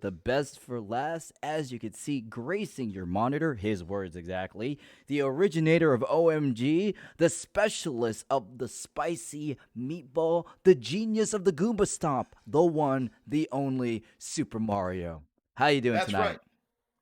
the best for last, as you can see, gracing your monitor, his words exactly, the originator of OMG, the specialist of the spicy meatball, the genius of the Goomba Stomp, the one, the only Super Mario. How you doing That's right. tonight?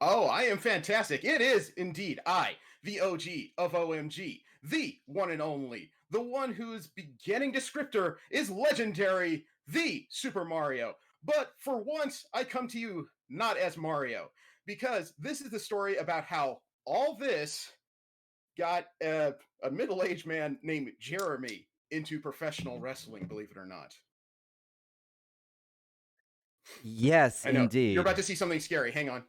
Oh, I am fantastic. It is indeed I, the OG of OMG, the one and only, the one whose beginning descriptor is legendary, the Super Mario. But for once, I come to you not as Mario, because this is the story about how all this got a middle aged man named Jeremy into professional wrestling, believe it or not. Yes, I know. You're about indeed. to see something scary. Hang on.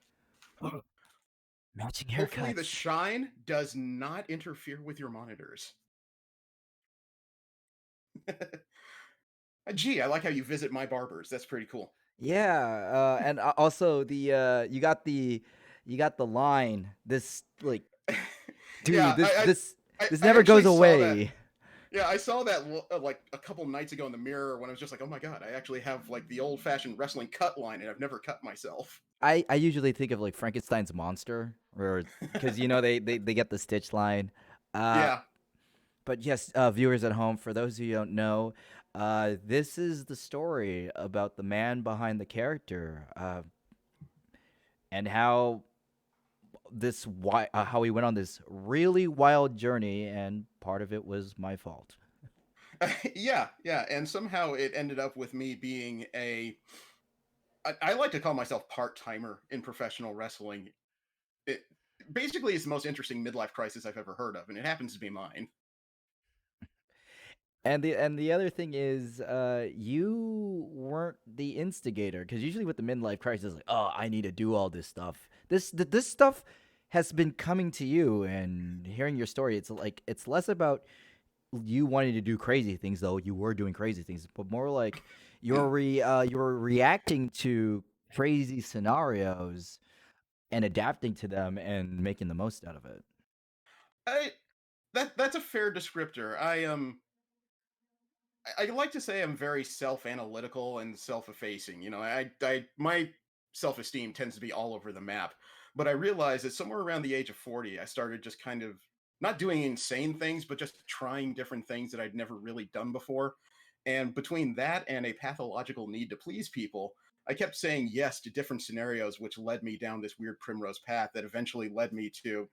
Matching Hopefully, the haircuts. shine does not interfere with your monitors. Gee, I like how you visit my barbers. That's pretty cool. Yeah, and also you got the line. This like, dude, Yeah, this I, this I, this I never actually goes saw that. away. Yeah, I saw that like a couple nights ago in the mirror when I was just like, oh my god, I actually have like the old fashioned wrestling cut line, and I've never cut myself. I usually think of like Frankenstein's monster, or because they get the Stitch line. Uh, Yeah, but yes, viewers at home, for those of you who don't know, this is the story about the man behind the character, and how he went on this really wild journey, and part of it was my fault. yeah, and somehow it ended up with me being I like to call myself part timer in professional wrestling. It basically is the most interesting midlife crisis I've ever heard of, and it happens to be mine. And the other thing is, you weren't the instigator, because usually with the midlife crisis, like, oh, I need to do all this stuff. This stuff has been coming to you, and hearing your story, it's like it's less about you wanting to do crazy things, though you were doing crazy things, but more like you're reacting to crazy scenarios and adapting to them and making the most out of it. I that's a fair descriptor. I like to say I'm very self-analytical and self-effacing. You know, I my self-esteem tends to be all over the map. But I realized that somewhere around the age of 40, I started just kind of not doing insane things, but just trying different things that I'd never really done before. And between that and a pathological need to please people, I kept saying yes to different scenarios, which led me down this weird primrose path that eventually led me to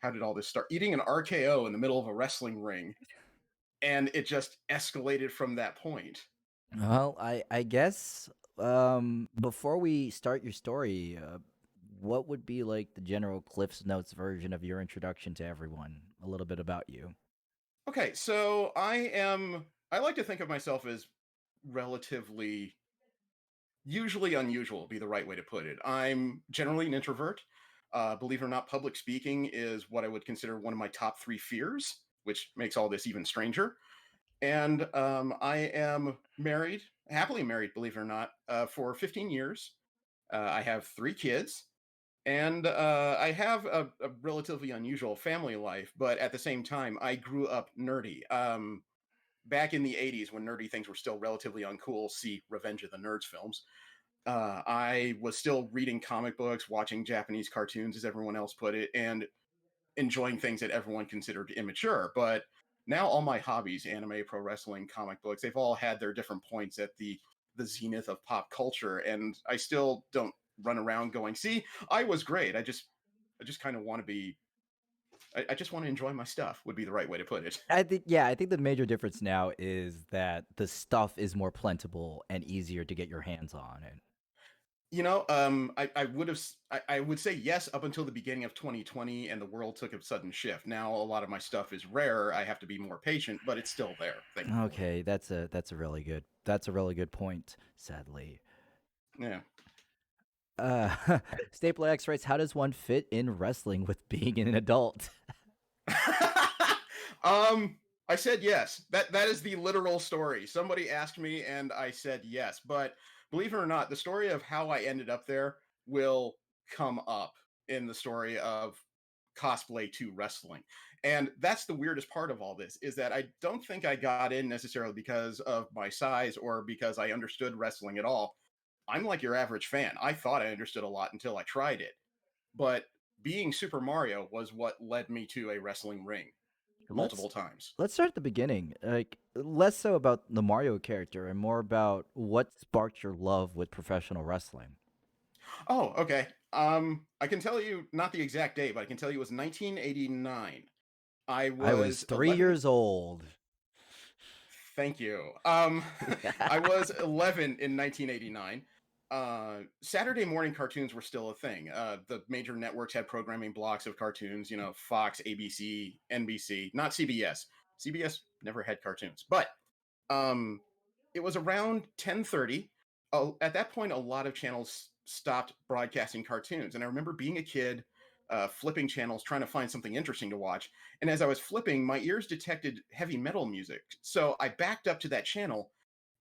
how did all this start? Eating an RKO in the middle of a wrestling ring, and it just escalated from that point. Well, I guess before we start your story, what would be like the general Cliff's Notes version of your introduction to everyone? A little bit about you. Okay, so I like to think of myself as relatively usually unusual, be the right way to put it. I'm generally an introvert. Believe it or not, public speaking is what I would consider one of my top three fears, which makes all this even stranger. And I am married, happily married, believe it or not, for 15 years. I have three kids, and I have a relatively unusual family life, but at the same time, I grew up nerdy. Back in the 80s, when nerdy things were still relatively uncool, see Revenge of the Nerds films, I was still reading comic books, watching Japanese cartoons, as everyone else put it, and enjoying things that everyone considered immature. But now all my hobbies, anime, pro wrestling, comic books, they've all had their different points at the zenith of pop culture, and I still don't run around going, "See, I was great." I just kind of want to be. I just want to enjoy my stuff. Would be the right way to put it. I think the major difference now is that the stuff is more plentiful and easier to get your hands on. And You know, I would have, I would say yes up until the beginning of 2020, and the world took a sudden shift. Now a lot of my stuff is rare. I have to be more patient, but it's still there, thankfully. okay, that's a really good point. Sadly, Yeah. Staple X writes, "How does one fit in wrestling with being an adult?" um, I said yes. That is the literal story. Somebody asked me, and I said yes. But believe it or not, the story of how I ended up there will come up in the story of cosplay to wrestling. And that's the weirdest part of all this is that I don't think I got in necessarily because of my size or because I understood wrestling at all. I'm like your average fan. I thought I understood a lot until I tried it. But being Super Mario was what led me to a wrestling ring Let's multiple times. let's start at the beginning. Like less so about the Mario character and more about what sparked your love with professional wrestling. Oh, okay. I can tell you not the exact date, but I can tell you it was 1989. I I was was 3 11. years old. Thank you. I was 11 in 1989. Saturday morning cartoons were still a thing. The major networks had programming blocks of cartoons, Fox, ABC, NBC, not CBS. CBS never had cartoons, but um, it was around 10:30. At that point, a lot of channels stopped broadcasting cartoons, and I remember being a kid, flipping channels, trying to find something interesting to watch. And as I was flipping, my ears detected heavy metal music, so I backed up to that channel,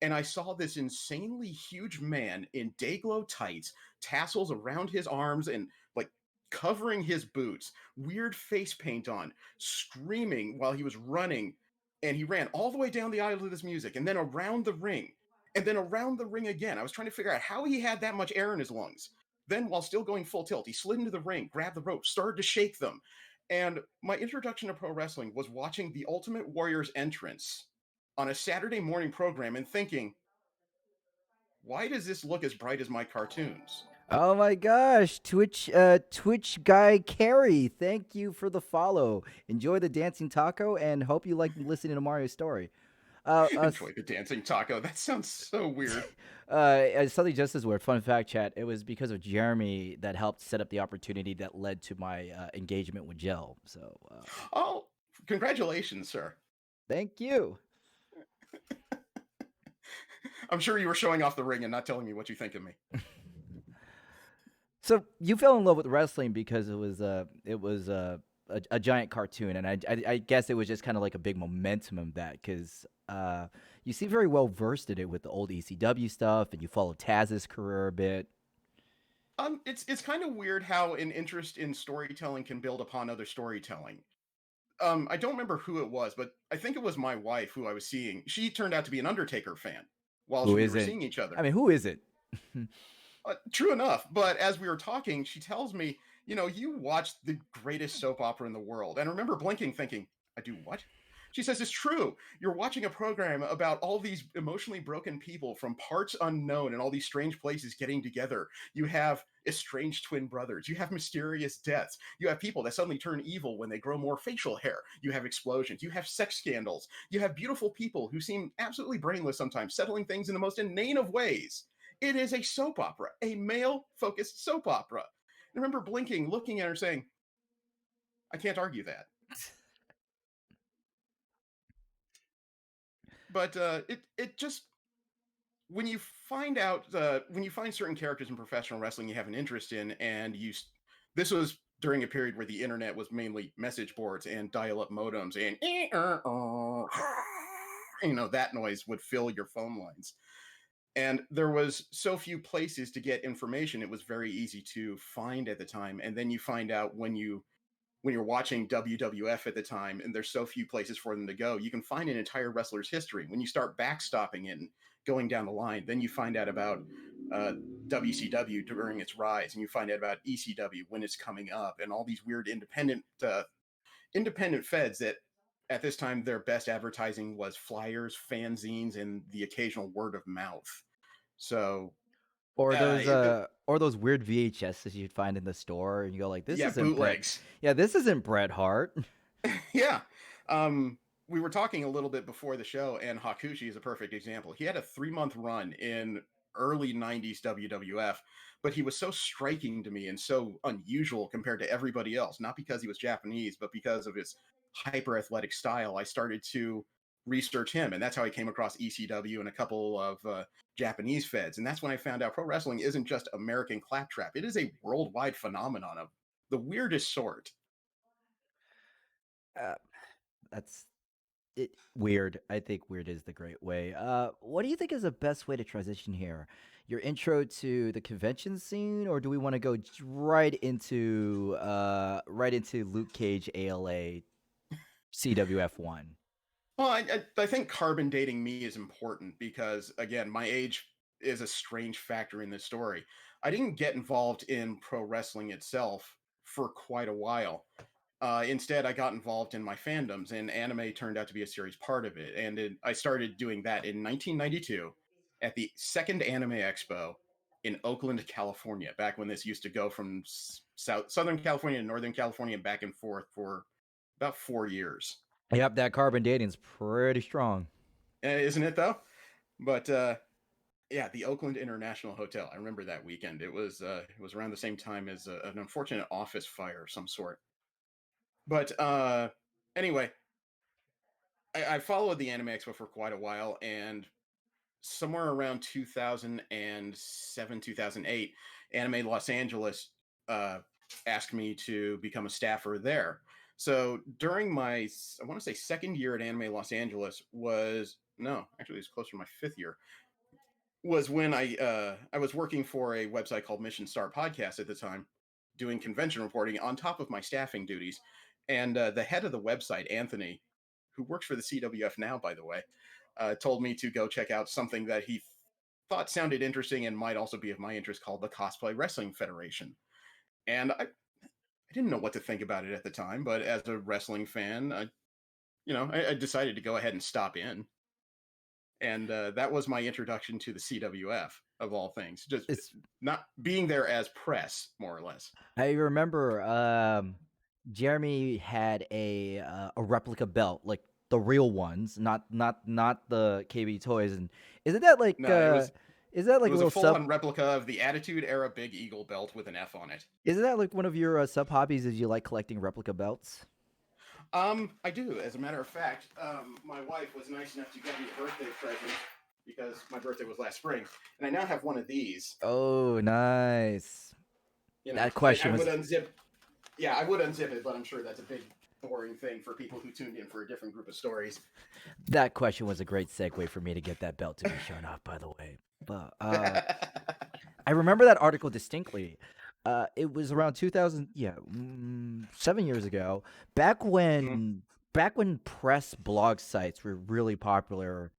and I saw this insanely huge man in day-glow tights, tassels around his arms, and like covering his boots, weird face paint on, screaming while he was running, and he ran all the way down the aisle to this music and then around the ring and then around the ring again. I was trying to figure out how he had that much air in his lungs. Then, while still going full tilt, he slid into the ring, grabbed the ropes, started to shake them. And my introduction to pro wrestling was watching the Ultimate Warrior's entrance on a Saturday morning program and thinking, why does this look as bright as my cartoons? Oh my gosh, Twitch guy Carrie, thank you for the follow. Enjoy the dancing taco and hope you like listening to Mario's story. Enjoy the dancing taco. That sounds so weird. Something just as weird. Fun fact, chat. It was because of Jeremy that helped set up the opportunity that led to my engagement with Jill. So, Oh, congratulations, sir. thank you. I'm sure you were showing off the ring and not telling me what you think of me. So you fell in love with wrestling because it was a giant cartoon, and I guess it was just kind of like a big momentum of that because you seem very well versed in it with the old ECW stuff, and you followed Taz's career a bit. It's kind of weird how an interest in storytelling can build upon other storytelling. I don't remember who it was, but I think it was my wife who I was seeing. She turned out to be an Undertaker fan while Who we were isn't? seeing each I other. mean, who isn't? True enough, but as we were talking, she tells me, you watched the greatest soap opera in the world. And I remember blinking, thinking, I do what? She says, it's true. You're watching a program about all these emotionally broken people from parts unknown and all these strange places getting together. You have estranged twin brothers. You have mysterious deaths. You have people that suddenly turn evil when they grow more facial hair. You have explosions. You have sex scandals. You have beautiful people who seem absolutely brainless sometimes, settling things in the most inane of ways. It is a soap opera, a male focused soap opera. I remember blinking, looking at her, saying, I can't argue that. But it just, when you find out, when you find certain characters in professional wrestling you have an interest in, and this was during a period where the internet was mainly message boards and dial up modems, and that noise would fill your phone lines. And there was so few places to get information, it was very easy to find at the time. And then you find out when you're watching WWF at the time and there's so few places for them to go, you can find an entire wrestler's history. When you start backstopping it and going down the line, then you find out about uh, WCW during its rise, and you find out about ECW when it's coming up, and all these weird independent feds that at this time their best advertising was flyers, fanzines, and the occasional word of mouth. So Or those weird VHSs you'd find in the store, and you go like, "This yeah, isn't Bret." bootlegs. Yeah, this isn't Bret Hart. Yeah. We were talking a little bit before the show, and Hakushi is a perfect example. He had a 3-month run in early 90s WWF, but he was so striking to me and so unusual compared to everybody else, not because he was Japanese, but because of his hyper athletic style. I started to research him, and that's how I came across ECW and a couple of Japanese feds. And that's when I found out pro wrestling isn't just American claptrap, it is a worldwide phenomenon of the weirdest sort. Uh, that's it. Weird. I think weird is the great way. What do you think is the best way to transition here? Your intro to the convention scene, or do we want to go right into Luke Cage, ALA, CWF1? Well, I think carbon dating me is important because, again, my age is a strange factor in this story. I didn't get involved in pro wrestling itself for quite a while. Instead, I got involved in my fandoms, and anime turned out to be a serious part of it. I started doing that in 1992 at the second Anime Expo in Oakland, California. Back when this used to go from Southern California to Northern California and back and forth for about 4 years. Yep, that carbon dating's pretty strong. Isn't it though? But yeah, the Oakland International Hotel. I remember that weekend. It was around the same time as an unfortunate office fire of some sort. But anyway, I followed the Anime Expo for quite a while, and somewhere around 2007, 2008, Anime Los Angeles uh, asked me to become a staffer there. So during my, I want to say, second year at Anime Los Angeles was, no, actually, it was closer to my fifth year, was when I was working for a website called Mission Star Podcast at the time, doing convention reporting on top of my staffing duties. And the head of the website, Anthony, who works for the CWF now, by the way, told me to go check out something that he thought sounded interesting and might also be of my interest, called the Cosplay Wrestling Federation. And I didn't know what to think about it at the time, but as a wrestling fan, I decided to go ahead and stop in. And that was my introduction to the CWF, of all things. Just It's not being there as press, more or less. I remember Jeremy had a replica belt, like the real ones, not the KB toys. And isn't that like No, it was is that it like a was a little full sub? on replica of the Attitude Era Big Eagle belt with an F on it. Isn't that like one of your sub hobbies? Is you like collecting replica belts? I do. As a matter of fact, my wife was nice enough to get me a birthday present because my birthday was last spring, and I now have one of these. Oh, nice. That I question would was unzip. Yeah, I would unzip it, but I'm sure that's a big, boring thing for people who tuned in for a different group of stories. that question was a great segue for me to get that belt to be shown off. By the way, but I remember that article distinctly. It was around 2000, yeah, 7 years ago. Back Mhm. when, back when press blog sites were really popular,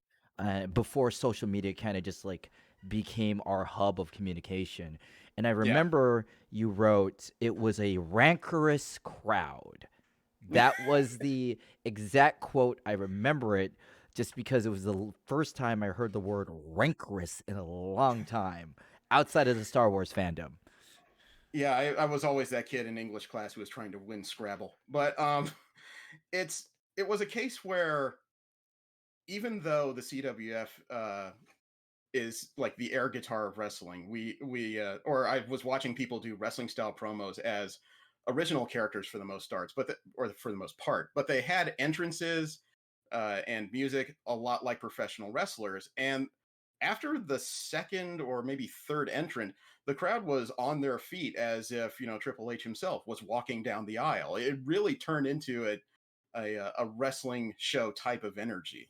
before social media kind of just like became our hub of communication. And I Yeah. remember you wrote it was a rancorous crowd. That was the exact quote. I remember it just because it was the first time I heard the word rancorous in a long time outside of the Star Wars fandom. Yeah, I was always that kid in English class who was trying to win Scrabble. But it's it was a case where, even though the CWF is like the air guitar of wrestling, or I was watching people do wrestling style promos as original characters for the most starts, or for the most part, but they had entrances and music a lot like professional wrestlers. And after the second or maybe third entrant, the crowd was on their feet as if Triple H himself was walking down the aisle. It really turned into a wrestling show type of energy.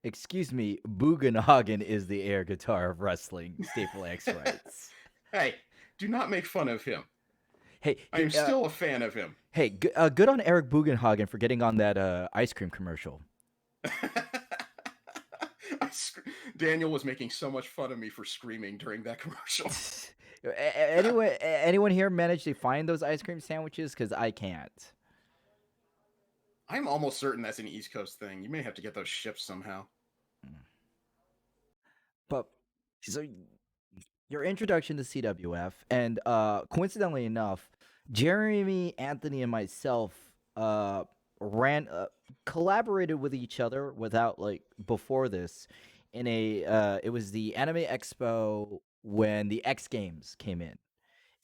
Excuse me, Bugenhagen is the air guitar of wrestling, Staple X writes. Hey, do not make fun of him. Hey, I am still a fan of him. good on Eric Bugenhagen for getting on that ice cream commercial. Daniel was making so much fun of me for screaming during that commercial. Anyone here managed to find those ice cream sandwiches? Because I can't. I'm almost certain that's an East Coast thing. You may have to get those shipped somehow. But so your introduction to CWF, and coincidentally enough, Jeremy, Anthony, and myself ran collaborated with each other without like before this in a it was the Anime Expo when the X Games came in,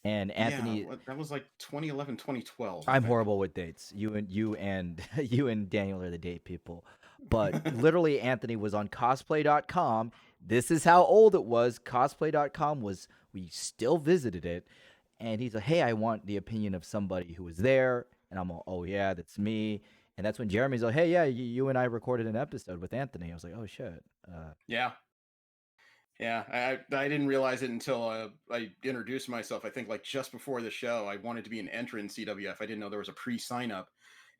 and Yeah, Anthony. that was like 2011, 2012, I I'm think. horrible with dates. You and you and Daniel are the date people. But literally Anthony was on cosplay.com. This is how old it was. Cosplay.com was we still visited it. And he's like, "Hey, I want the opinion of somebody who was there." And I'm like, "Oh yeah, that's me." And that's when Jeremy's like, "Hey, yeah, you and I recorded an episode with Anthony." I was like, "Oh shit." Yeah, yeah. I didn't realize it until I introduced myself. I think like just before the show, I wanted to be an entrant in CWF. I didn't know there was a pre-sign up.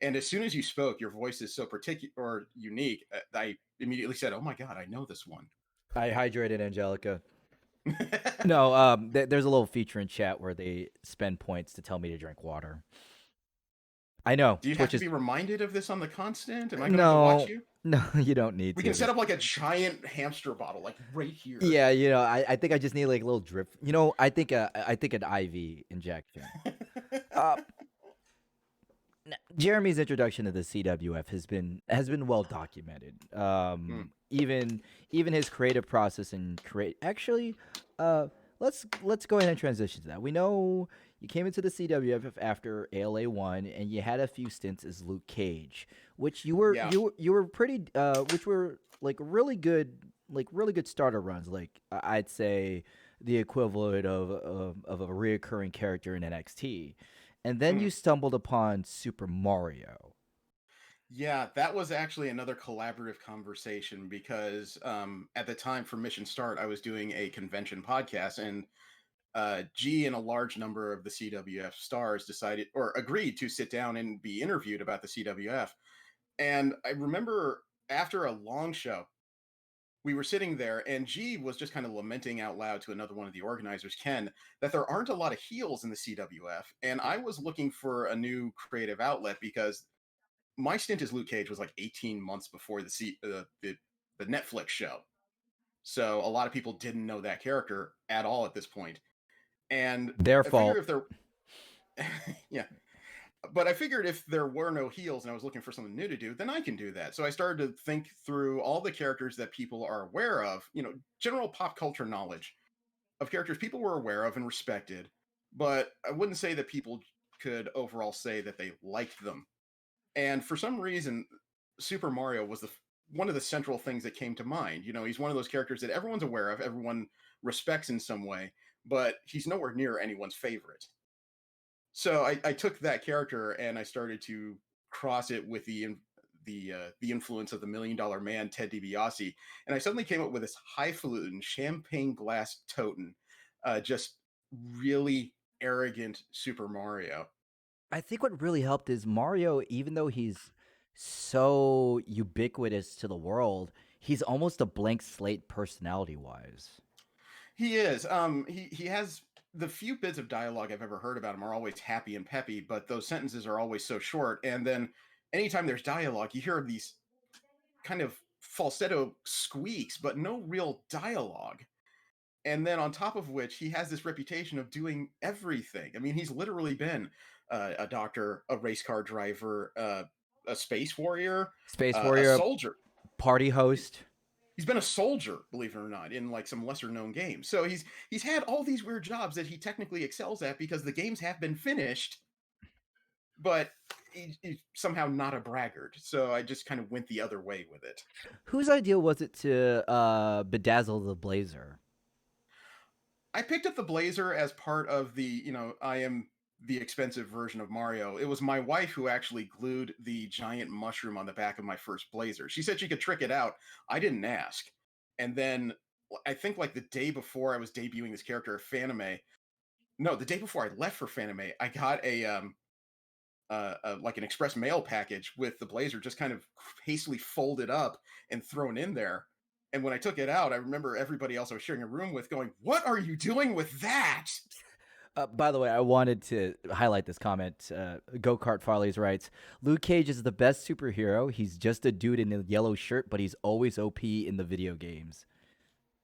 And as soon as you spoke, your voice is so particular or unique. I immediately said, "Oh my god, I know this one." I hydrated Angelica. No, there's a little feature in chat where they spend points to tell me to drink water. I know Do you have Twitch to is be reminded of this on the constant? Am I going to have to watch no, you? no, you don't need We can set to. up like a giant hamster bottle, like right here. Yeah, I think I just need like a little drip. I think an IV injection. Uh, Jeremy's introduction to the CWF has been well documented. Hmm. Even his creative process and create actually, uh, let's go ahead and transition to that. We know you came into the CWF after ALA 1, and you had a few stints as Luke Cage, which Yeah. you were pretty which were like really good starter runs. Like I'd say the equivalent of a reoccurring character in NXT, and then Mhm. you stumbled upon Super Mario. Yeah, that was actually another collaborative conversation because at the time for Mission Start, I was doing a convention podcast, and G and a large number of the CWF stars decided or agreed to sit down and be interviewed about the CWF. And I remember after a long show, we were sitting there, and G was just kind of lamenting out loud to another one of the organizers, Ken, that there aren't a lot of heels in the CWF. And I was looking for a new creative outlet because my stint as Luke Cage was like 18 months before the Netflix show. So a lot of people didn't know that character at all at this point. And Their I figured fault. if there yeah, but I figured if there were no heels and I was looking for something new to do, then I can do that. So I started to think through all the characters that people are aware of, general pop culture knowledge of characters people were aware of and respected, but I wouldn't say that people could overall say that they liked them. And for some reason, Super Mario was one of the central things that came to mind. He's one of those characters that everyone's aware of, everyone respects in some way, but he's nowhere near anyone's favorite. So I took that character and I started to cross it with the influence of the Million Dollar Man, Ted DiBiase, and I suddenly came up with this highfalutin champagne glass totem, just really arrogant Super Mario. I think what really helped is Mario, even though he's so ubiquitous to the world, he's almost a blank slate personality wise. He is. He has the few bits of dialogue I've ever heard about him are always happy and peppy, but those sentences are always so short. And then anytime there's dialogue, you hear these kind of falsetto squeaks, but no real dialogue. And then on top of which, he has this reputation of doing everything. I mean, he's literally been a doctor, a race car driver, a space warrior, Space a Warrior, soldier. party host. He's been a soldier, believe it or not, in like some lesser known games. So he's had all these weird jobs that he technically excels at because the games have been finished, but he's somehow not a braggart. So I just kind of went the other way with it. Whose idea was it to bedazzle the blazer? I picked up the blazer as part of I am the expensive version of Mario. It was my wife who actually glued the giant mushroom on the back of my first blazer. She said she could trick it out. I didn't ask. And then I think like the day before I was debuting this character at Fanime, no, the day before I left for Fanime, I got like an express mail package with the blazer just kind of hastily folded up and thrown in there. And when I took it out, I remember everybody else I was sharing a room with going, "What are you doing with that?" By the way, I wanted to highlight this comment. Go Kart Farley's writes, Luke Cage is the best superhero. He's just a dude in a yellow shirt, but he's always OP in the video games.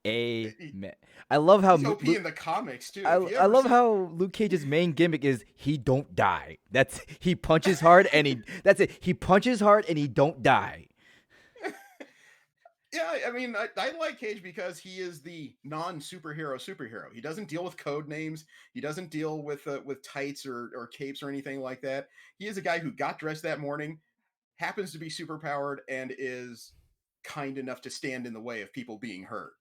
Amen. I love how He's OP in the comics too. If you I ever love see, how Luke Cage's main gimmick is he don't die. He punches hard and he that's it. He punches hard and he don't die. yeah, I mean, I like Cage because he is the non-superhero. He doesn't deal with code names. He doesn't deal with tights or capes or anything like that. He is a guy who got dressed that morning, happens to be superpowered, and is kind enough to stand in the way of people being hurt.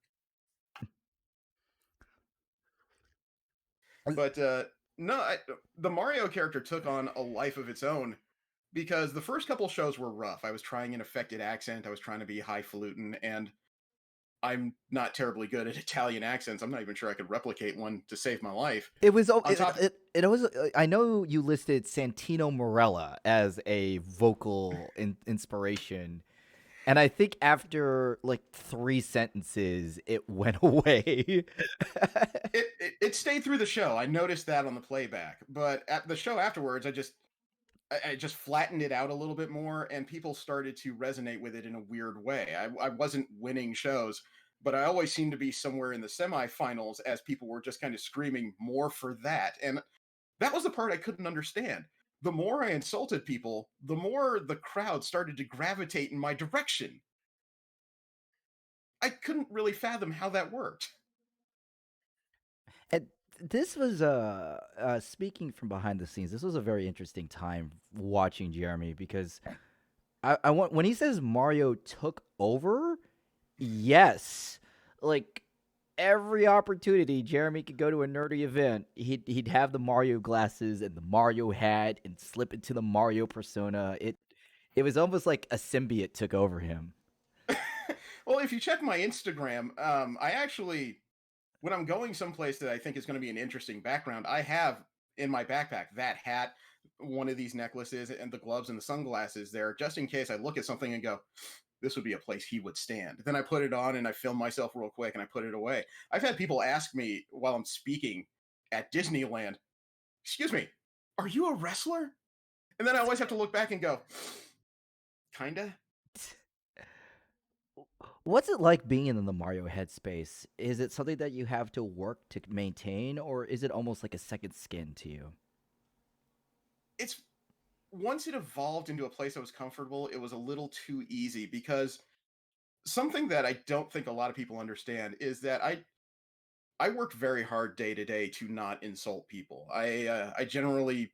But no, the Mario character took on a life of its own because the first couple shows were rough. I was trying an affected accent. I was trying to be highfalutin, and I'm not terribly good at Italian accents. I'm not even sure I could replicate one to save my life. It was On top, it was I know you listed Santino Morella as a vocal inspiration. And I think after like 3 sentences, it went away. It stayed through the show. I noticed that on the playback, but at the show afterwards, I just flattened it out a little bit more, and people started to resonate with it in a weird way. I wasn't winning shows, but I always seemed to be somewhere in the semifinals as people were just kind of screaming more for that. And that was the part I couldn't understand. The more I insulted people, the more the crowd started to gravitate in my direction. I couldn't really fathom how that worked. And this was speaking from behind the scenes. This was a very interesting time watching Jeremy because I want when he says Mario took over. Yes, like every opportunity Jeremy could go to a nerdy event, he'd have the Mario glasses and the Mario hat and slip into the Mario persona. It was almost like a symbiote took over him. Well, if you check my Instagram, I actually, when I'm going someplace that I think is going to be an interesting background, I have in my backpack that hat, one of these necklaces, and the gloves and the sunglasses there, just in case I look at something and go, this would be a place he would stand. Then I put it on and I film myself real quick and I put it away. I've had people ask me while I'm speaking at Disneyland, excuse me, are you a wrestler? And then I always have to look back and go, kinda. What's it like being in the Mario headspace? Is it something that you have to work to maintain, or is it almost like a second skin to you? It's once it evolved into a place I was comfortable, it was a little too easy because something that I don't think a lot of people understand is that I work very hard day to day to not insult people. I generally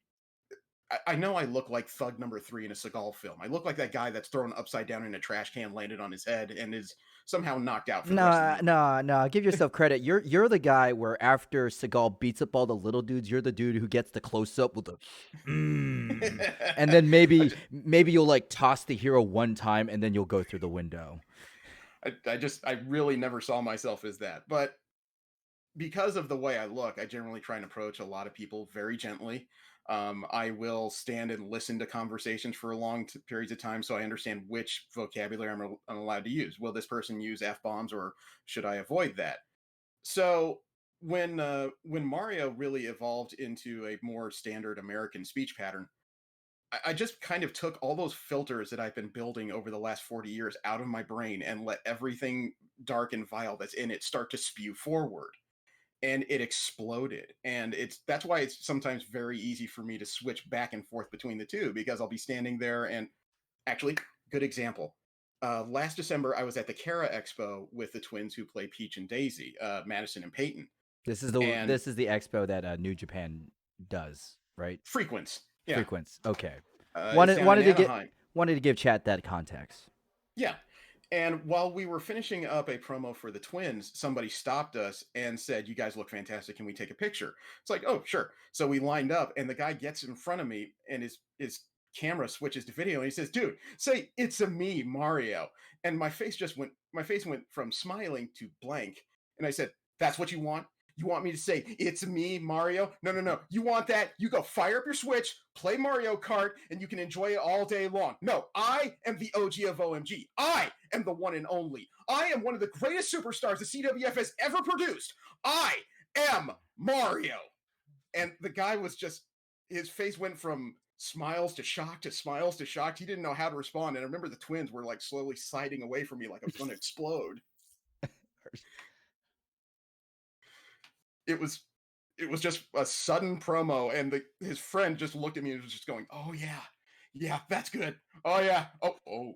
I know I look like Thug Number Three in a Seagal film. I look like that guy that's thrown upside down in a trash can, landed on his head, and is somehow knocked out for the rest of the Nah, evening. nah, nah. Give yourself credit. You're the guy where after Seagal beats up all the little dudes, you're the dude who gets the close up with the and then I maybe you'll like toss the hero one time and then you'll go through the window. I really never saw myself as that, but because of the way I look, I generally try and approach a lot of people very gently. I will stand and listen to conversations for periods of time so I understand which vocabulary I'm allowed to use. Will this person use f bombs or should I avoid that? So when Mario really evolved into a more standard American speech pattern, I just kind of took all those filters that I've been building over the last 40 years out of my brain and let everything dark and vile that's in it start to spew forward, and it exploded. And that's why it's sometimes very easy for me to switch back and forth between the two, because I'll be standing there and actually, good example, last December I was at the Kara Expo with the twins who play Peach and Daisy, Madison and Peyton, and This is the expo that New Japan does, right? frequents, yeah, Frequence. Okay. it's Wanted down in wanted to get Anaheim. wanted to give chat that context. Yeah. And while we were finishing up a promo for the twins, somebody stopped us and said, "You guys look fantastic. Can we take a picture?" It's like, "Oh, sure." So we lined up, and the guy gets in front of me, and his camera switches to video, and he says, "Dude, say it's a me, Mario." And my face went from smiling to blank, and I said, "That's what you want? You want me to say it's me, Mario? No, no, no. You want that? You go fire up your Switch, play Mario Kart, and you can enjoy it all day long. No, I am the OG of OMG. I am the one and only. I am one of the greatest superstars the CWF has ever produced. I am Mario." And the guy was just, his face went from smiles to shock to smiles to shocked. He didn't know how to respond. And I remember the twins were like slowly siding away from me like I was going to explode. It was it was just a sudden promo, and his friend just looked at me and was just going, "Oh yeah, yeah, that's good. Oh yeah, oh."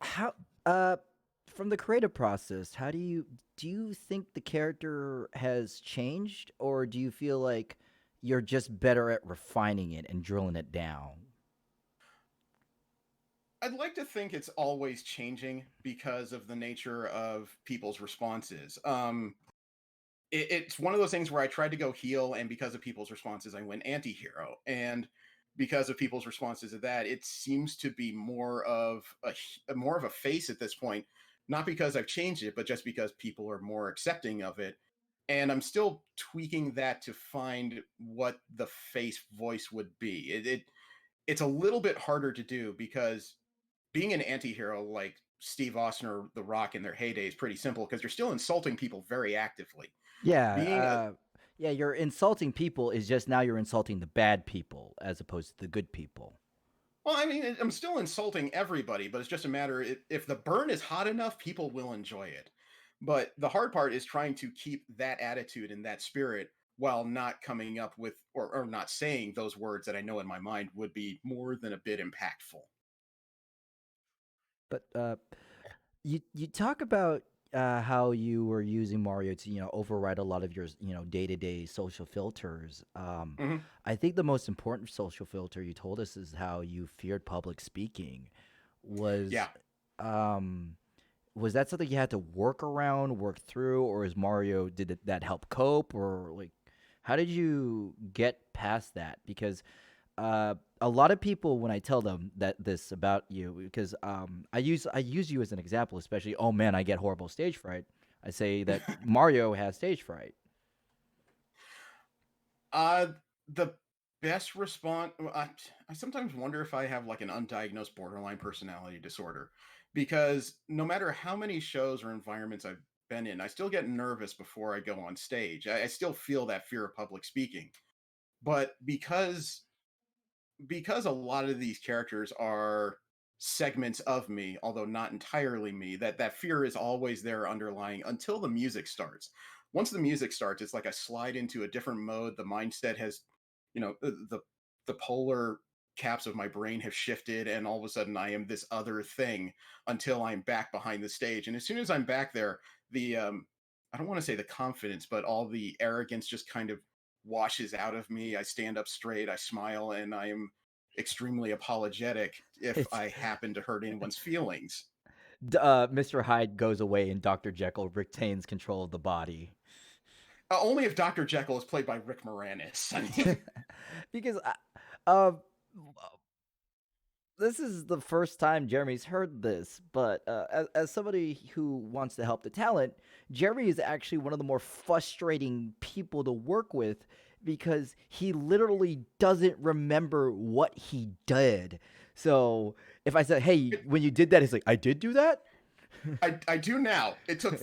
How from the creative process, how do you think the character has changed, or do you feel like you're just better at refining it and drilling it down? I'd like to think it's always changing because of the nature of people's responses. It's one of those things where I tried to go heel, and because of people's responses, I went anti-hero. And because of people's responses to that, it seems to be more of a face at this point. Not because I've changed it, but just because people are more accepting of it. And I'm still tweaking that to find what the face voice would be. it's a little bit harder to do because being an anti-hero like Steve Austin or The Rock in their heyday is pretty simple because you're still insulting people very actively. Yeah, Being a yeah, you're insulting people is just now you're insulting the bad people as opposed to the good people. Well, I mean, I'm still insulting everybody, but it's just a matter if the burn is hot enough, people will enjoy it. But the hard part is trying to keep that attitude and that spirit while not coming up with or not saying those words that I know in my mind would be more than a bit impactful. But you talk about how you were using Mario to override a lot of your day to day social filters. Mhm. I think the most important social filter you told us is how you feared public speaking. Was Yeah. um was that something you had to work around, work through, or is Mario that help cope, or like how did you get past that? Because a lot of people when I tell them that this about you, because I use you as an example, especially. Oh man, I get horrible stage fright. I say that Mario has stage fright. Uh, the best response. I sometimes wonder if I have like an undiagnosed borderline personality disorder, because no matter how many shows or environments I've been in, I still get nervous before I go on stage. I still feel that fear of public speaking, but because a lot of these characters are segments of me, although not entirely me, that fear is always there underlying until the music starts. Once the music starts, it's like I slide into a different mode. The mindset has, the polar caps of my brain have shifted, and all of a sudden I am this other thing until I'm back behind the stage. And as soon as I'm back there, the I don't want to say the confidence, but all the arrogance just kind of washes out of me. I stand up straight, I smile, and I am extremely apologetic if It's I happen to hurt anyone's feelings. Mr. Hyde goes away and Dr. Jekyll retains control of the body. Only if Dr. Jekyll is played by Rick Moranis. I mean, Because uh, this is the first time Jeremy's heard this, but as somebody who wants to help the talent, Jeremy is actually one of the more frustrating people to work with because he literally doesn't remember what he did. So if I said, "Hey, it, when you did that," he's like, "I did do that." I do now. It took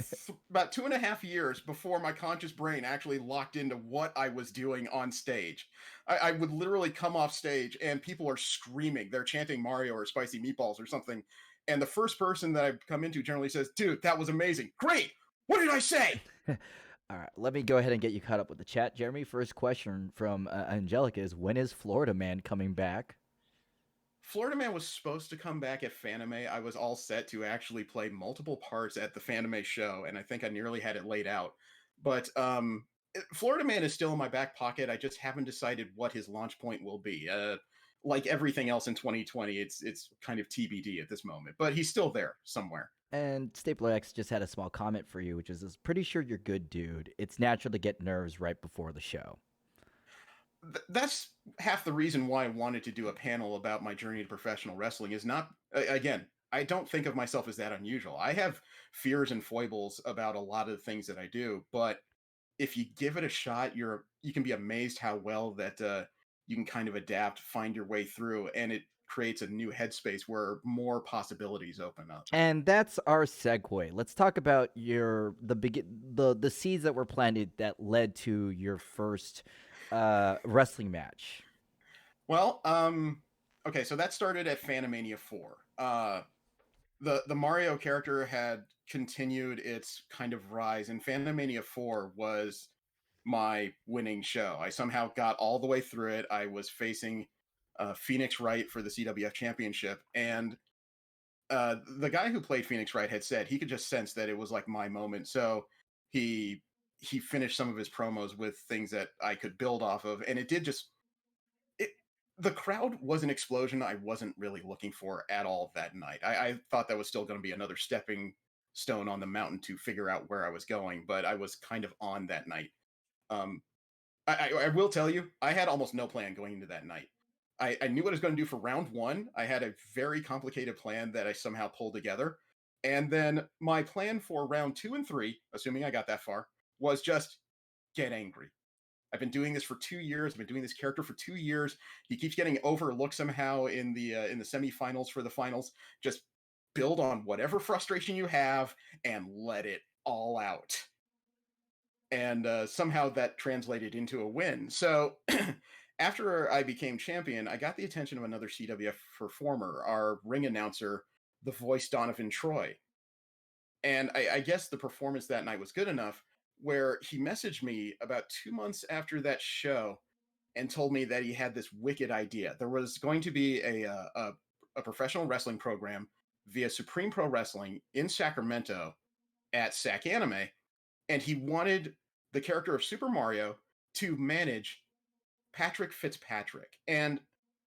about 2.5 years before my conscious brain actually locked into what I was doing on stage. I would literally come off stage and people are screaming. They're chanting Mario or Spicy Meatballs or something. And the first person that I come into generally says, "Dude, that was amazing. Great. What did I say?" All right, let me go ahead and get you caught up with the chat, Jeremy. First question from Angelica is, when is Florida Man coming back? Florida Man was supposed to come back at Fanime. I was all set to actually play multiple parts at the Fanime show, and I think I nearly had it laid out. But Florida Man is still in my back pocket. I just haven't decided what his launch point will be. Like everything else in 2020, it's kind of TBD at this moment. But he's still there somewhere. And Stapler X just had a small comment for you, which is pretty sure you're good, dude. It's natural to get nerves right before the show. That's half the reason why I wanted to do a panel about my journey to professional wrestling. Is not again. I don't think of myself as that unusual. I have fears and foibles about a lot of the things that I do, but if you give it a shot, you can be amazed how well that you can kind of adapt, find your way through, and it creates a new headspace where more possibilities open up. And that's our segue. Let's talk about the seeds that were planted that led to your first wrestling match. Well, okay, so that started at Fanimania 4. The Mario character had continued its kind of rise, and Fanimania 4 was my winning show. I somehow got all the way through it. I was facing Phoenix Wright for the CWF Championship, and the guy who played Phoenix Wright had said he could just sense that it was like my moment. So he he finished some of his promos with things that I could build off of, and it did just it. The crowd was an explosion I wasn't really looking for at all that night. I thought that was still going to be another stepping stone on the mountain to figure out where I was going, but I was kind of on that night. Um, I will tell you, I had almost no plan going into that night. I knew what I was going to do for round one. I had a very complicated plan that I somehow pulled together. And then my plan for round two and three, assuming I got that far, was just get angry. I've been doing this for 2 years. I've been doing this character for 2 years. He keeps getting overlooked somehow in the semifinals for the finals. Just build on whatever frustration you have and let it all out. And somehow that translated into a win. So after I became champion, I got the attention of another CWF performer, our ring announcer, the voice Donovan Troy. And I guess the performance that night was good enough where he messaged me about 2 months after that show and told me that he had this wicked idea. There was going to be a professional wrestling program via Supreme Pro Wrestling in Sacramento at Sac Anime, and he wanted the character of Super Mario to manage Patrick Fitzpatrick. And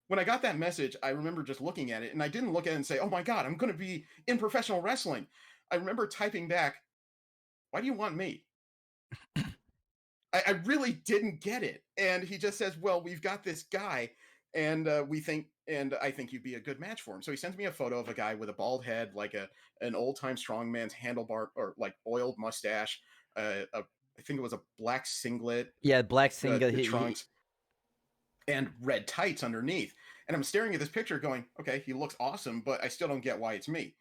when I got that message, I remember just looking at it, and I didn't look at it and say, "Oh my God, I'm going to be in professional wrestling." I remember typing back, "Why do you want me?" I really didn't get it. And he just says, "Well, we've got this guy, and I think you'd be a good match for him." So he sends me a photo of a guy with a bald head, like an old time strongman's handlebar or like oiled mustache. I think it was a black singlet, Yeah, black single. the trunks, and red tights underneath. And I'm staring at this picture, going, "Okay, he looks awesome, but I still don't get why it's me."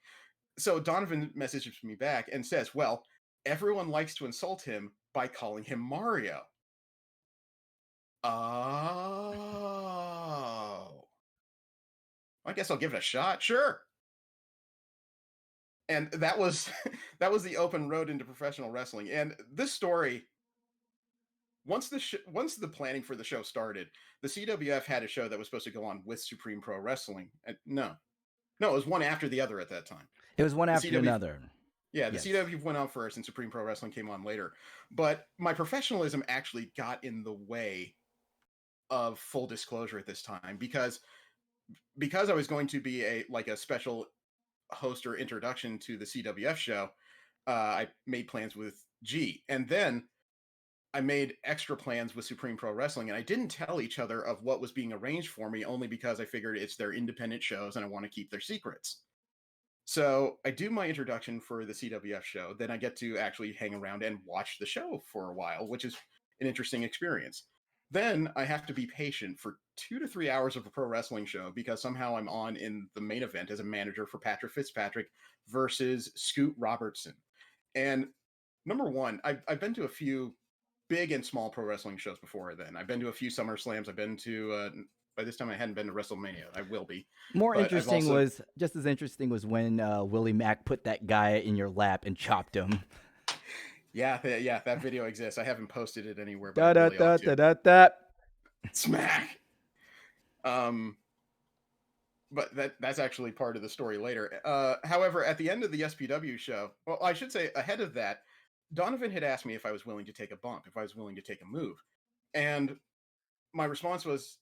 So Donovan messages me back and says, "Well, everyone likes to insult him by calling him Mario." Oh, I guess I'll give it a shot. Sure. And that was that was the open road into professional wrestling. And this story, once the planning for the show started, the CWF had a show that was supposed to go on with Supreme Pro Wrestling. And no, it was one after the other at that time. It was one The after CW another. Yeah, the Yes. CW went on first and Supreme Pro Wrestling came on later. But my professionalism actually got in the way of full disclosure at this time because I was going to be a special host or introduction to the CWF show. I made plans with G, and then I made extra plans with Supreme Pro Wrestling, and I didn't tell each other of what was being arranged for me, only because I figured it's their independent shows and I want to keep their secrets. So I do my introduction for the CWF show. Then I get to actually hang around and watch the show for a while, which is an interesting experience. Then I have to be patient for 2 to 3 hours of a pro wrestling show because somehow I'm on in the main event as a manager for Patrick Fitzpatrick versus Scoot Robertson. And number one, I've been to a few big and small pro wrestling shows before then. I've been to a few Summer Slams. I've been to, by this time I hadn't been to WrestleMania. I will be. More But I've interesting also was just as interesting was when Willie Mack put that guy in your lap and chopped him. Yeah, that video exists. I haven't posted it anywhere, but I Da da really ought da to. da da da. Smack. Um, but that's actually part of the story later. However, at the end of the SPW show, well, I should say ahead of that, Donovan had asked me if I was willing to take a bump, if I was willing to take a move, and my response was,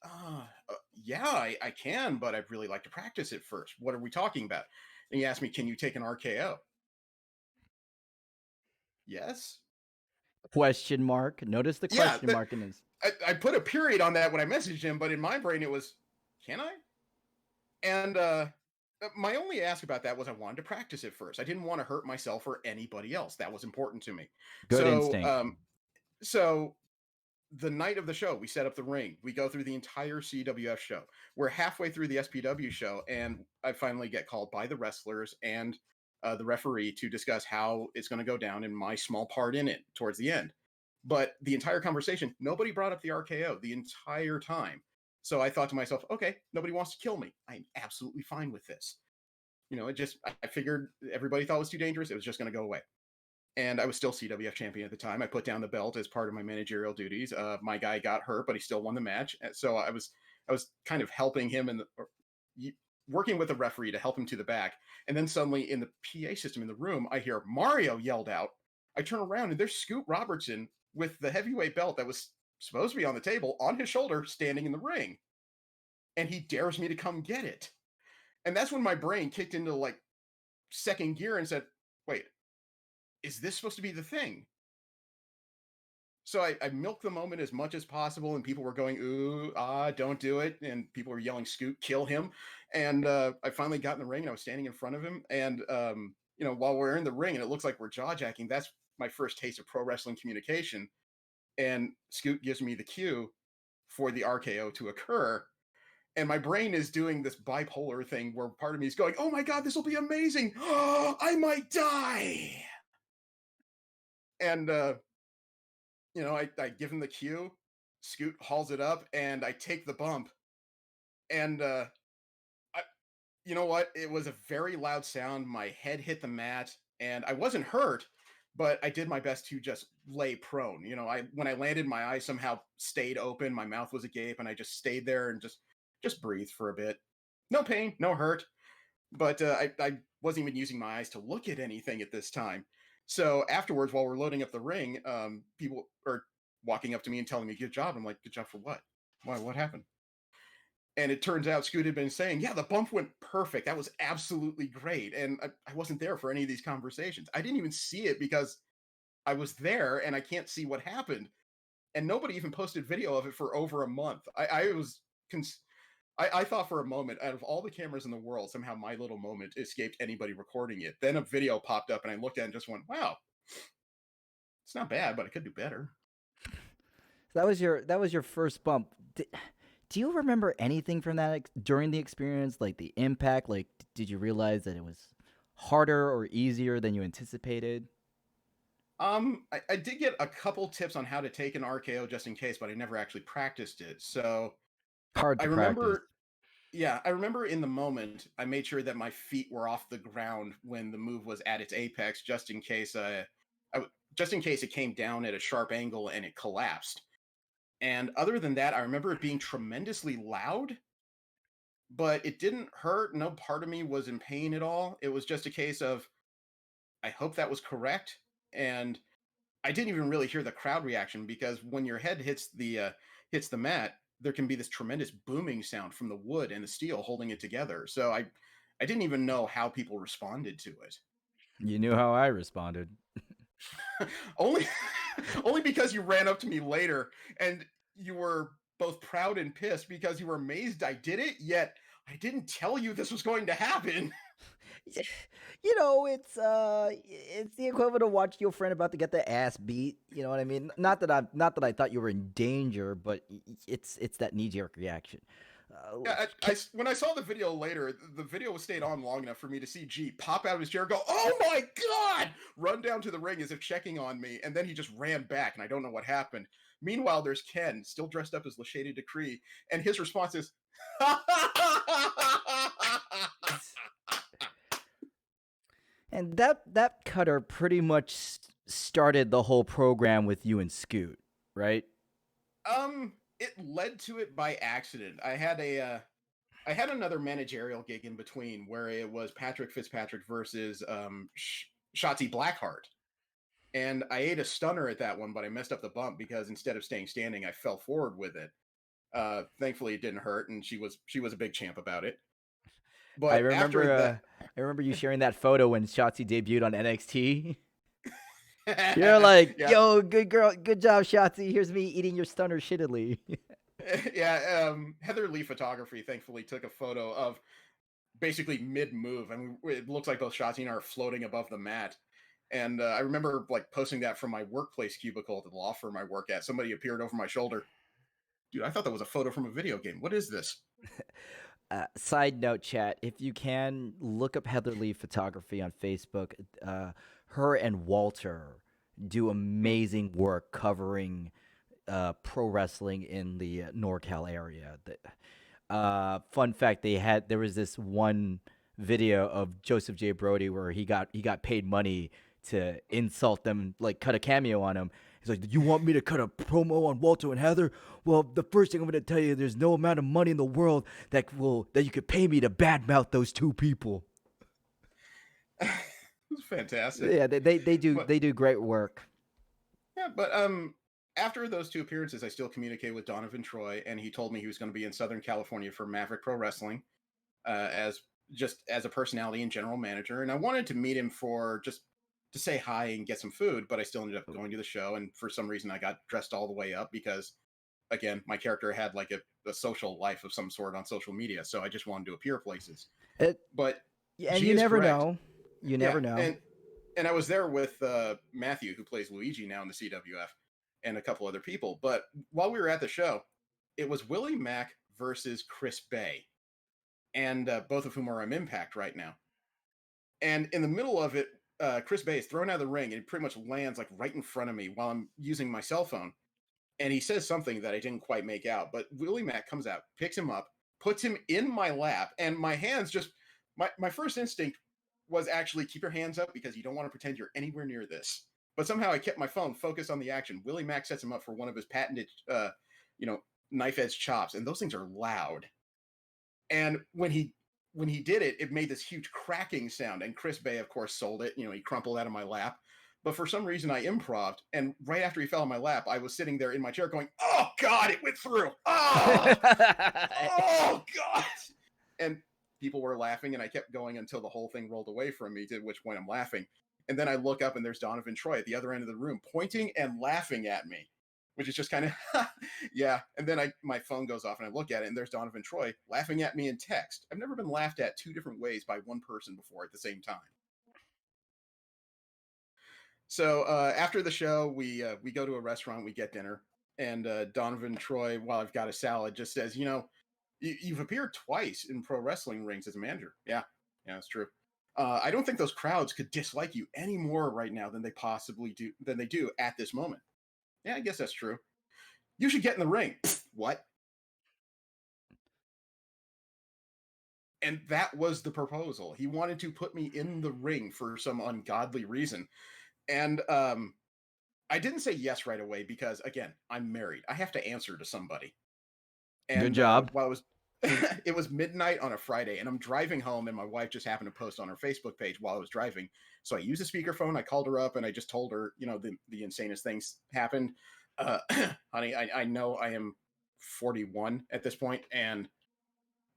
"Yeah, I can, but I'd really like to practice it first. What are we talking about?" And he asked me, "Can you take an RKO?" Yes. Question mark. Notice the Yeah, question mark in this. I put a period on that when I messaged him, but in my brain it was, "Can I?" And my only ask about that was I wanted to practice it first. I didn't want to hurt myself or anybody else. That was important to me. Good So, instinct. so the night of the show, we set up the ring. We go through the entire CWF show. We're halfway through the SPW show, and I finally get called by the wrestlers and the referee to discuss how it's going to go down and my small part in it towards the end. But the entire conversation, nobody brought up the RKO the entire time. So I thought to myself, okay, nobody wants to kill me. I'm absolutely fine with this. I figured everybody thought it was too dangerous. It was just going to go away. And I was still CWF champion at the time. I put down the belt as part of my managerial duties. My guy got hurt, but he still won the match. So I was kind of helping him working with the referee to help him to the back. And then suddenly in the PA system in the room, I hear Mario yelled out. I turn around and there's Scoot Robertson with the heavyweight belt that was supposed to be on the table on his shoulder, standing in the ring. And he dares me to come get it. And that's when my brain kicked into like second gear and said, wait, is this supposed to be the thing? So I milked the moment as much as possible, and people were going, ooh, don't do it. And people were yelling, Scoot, kill him. And I finally got in the ring and I was standing in front of him. And, while we're in the ring and it looks like we're jaw jacking, that's my first taste of pro wrestling communication. and Scoot gives me the cue for the RKO to occur. And my brain is doing this bipolar thing where part of me is going, "Oh my god, this will be amazing! I might die!" And I give him the cue. Scoot hauls it up, and I take the bump. And I, you know what? It was a very loud sound. My head hit the mat, and I wasn't hurt, but I did my best to just lay prone. I when I landed, my eyes somehow stayed open. My mouth was agape, and I just stayed there and just breathed for a bit. No pain, no hurt, but I wasn't even using my eyes to look at anything at this time. So afterwards, while we're loading up the ring, people are walking up to me and telling me, "Good job." I'm like, "Good job for what? Why? What happened?" And it turns out Scoot had been saying, "Yeah, the bump went perfect. That was absolutely great." And I wasn't there for any of these conversations. I didn't even see it because I was there and I can't see what happened. And nobody even posted video of it for over a month. I thought for a moment, out of all the cameras in the world, somehow my little moment escaped anybody recording it. Then a video popped up and I looked at it and just went, "Wow, it's not bad, but I could do better." So that was your first bump. Do you remember anything from that during the experience, like the impact? Like, did you realize that it was harder or easier than you anticipated? I did get a couple tips on how to take an RKO just in case, but I never actually practiced it. So Hard I to practice. remember, yeah, I remember in the moment, I made sure that my feet were off the ground when the move was at its apex, just in case, just in case it came down at a sharp angle and it collapsed. And other than that, I remember it being tremendously loud, but it didn't hurt. No part of me was in pain at all. It was just a case of, I hope that was correct. And I didn't even really hear the crowd reaction because when your head hits the mat, there can be this tremendous booming sound from the wood and the steel holding it together. So I didn't even know how people responded to it. You knew how I responded. only only because you ran up to me later and you were both proud and pissed because you were amazed I did it, yet I didn't tell you this was going to happen. It's the equivalent of watching your friend about to get their ass beat. You know what I mean? Not that I thought you were in danger, but it's that knee jerk reaction. Yeah, when I saw the video later, the video stayed on long enough for me to see G pop out of his chair and go, "Oh my god!" Run down to the ring as if checking on me, and then he just ran back, and I don't know what happened. Meanwhile, there's Ken, still dressed up as Lashady Decree, and his response is, And that cutter pretty much started the whole program with you and Scoot, right? it led to it by accident. I had another managerial gig in between where it was Patrick Fitzpatrick versus Shotzi Blackheart. And I ate a stunner at that one, but I messed up the bump because instead of staying standing, I fell forward with it. Thankfully, it didn't hurt, and she was a big champ about it. I But after remember that, I remember you sharing that photo when Shotzi debuted on NXT. You're like, yeah, yo, good girl, good job, Shotzi. Here's me eating your stunner shittily. yeah. Heather Lee Photography thankfully took a photo of basically mid move. I mean, it looks like both Shotzi and I are floating above the mat. And I remember like posting that from my workplace cubicle at the law firm I work at. Somebody appeared over my shoulder. Dude, I thought that was a photo from a video game. What is this? Side note, chat, if you can look up Heather Lee Photography on Facebook, her and Walter do Hmm. amazing work covering pro wrestling in the NorCal area. Fun fact: there was this one video of Joseph J. Brody where he got paid money to insult them, like cut a cameo on him. He's like, "Do you want me to cut a promo on Walter and Heather? Well, the first thing I'm going to tell you, there's no amount of money in the world that you could pay me to badmouth those two people." It was fantastic. Yeah, But they do great work. yeah, but after those two appearances, I still communicated with Donovan Troy, and he told me he was going to be in Southern California for Maverick Pro Wrestling, as just as a personality and general manager. And I wanted to meet him for just to say hi and get some food, but I still ended up going to the show. And for some reason, I got dressed all the way up because, again, my character had like a social life of some sort on social media, so I just wanted to appear places. It, But and G you is never correct. know. You Yeah, never know. and I was there with Matthew, who plays Luigi now in the CWF, and a couple other people. But while we were at the show, it was Willie Mack versus Chris Bay, and both of whom are on Impact right now. And in the middle of it, Chris Bay is thrown out of the ring and it pretty much lands like right in front of me while I'm using my cell phone. And he says something that I didn't quite make out, but Willie Mack comes out, picks him up, puts him in my lap, and my hands just my first instinct was actually keep your hands up because you don't want to pretend you're anywhere near this. But somehow I kept my phone focused on the action. Willie Mack sets him up for one of his patented you know, knife edge chops, and those things are loud. And when he did it, it made this huge cracking sound. And Chris Bay, of course, sold it. You know, he crumpled out of my lap. But for some reason, I improved. And right after he fell on my lap, I was sitting there in my chair going, "Oh God, it went through! Oh, oh God!" And people were laughing, and I kept going until the whole thing rolled away from me. To which point I'm laughing. And then I look up, and there's Donovan Troy at the other end of the room, pointing and laughing at me, which is just kind of yeah. And then my phone goes off and I look at it and there's Donovan Troy laughing at me in text. I've never been laughed at two different ways by one person before at the same time. So after the show, we go to a restaurant, we get dinner, and Donovan Troy, while I've got a salad, just says, you've appeared twice in pro wrestling rings as a manager. Yeah, that's true. I don't think those crowds could dislike you any more right now than they do at this moment. Yeah, I guess that's true. You should get in the ring. What? And that was the proposal. He wanted to put me in the ring for some ungodly reason. And I didn't say yes right away because, again, I'm married. I have to answer to somebody. And Good job. While it was midnight on a Friday, and I'm driving home, and my wife just happened to post on her Facebook page while I was driving. So I used a speakerphone. I called her up, and I just told her, the insanest things happened. Honey, I know I am 41 at this point, and